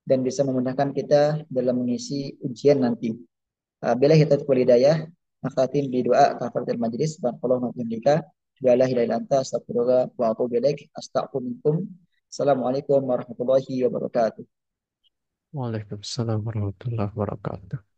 dan bisa memudahkan kita dalam mengisi ujian nanti. Bila kita hidayah, nakhtatim bi doa kafaratul majlis wa qulna bihamdika la ilaha illa anta astaghfiruka wa atubu ilaik. Astaghfirukum. Assalamualaikum warahmatullahi wabarakatuh. Waalaikumsalam warahmatullahi wabarakatuh.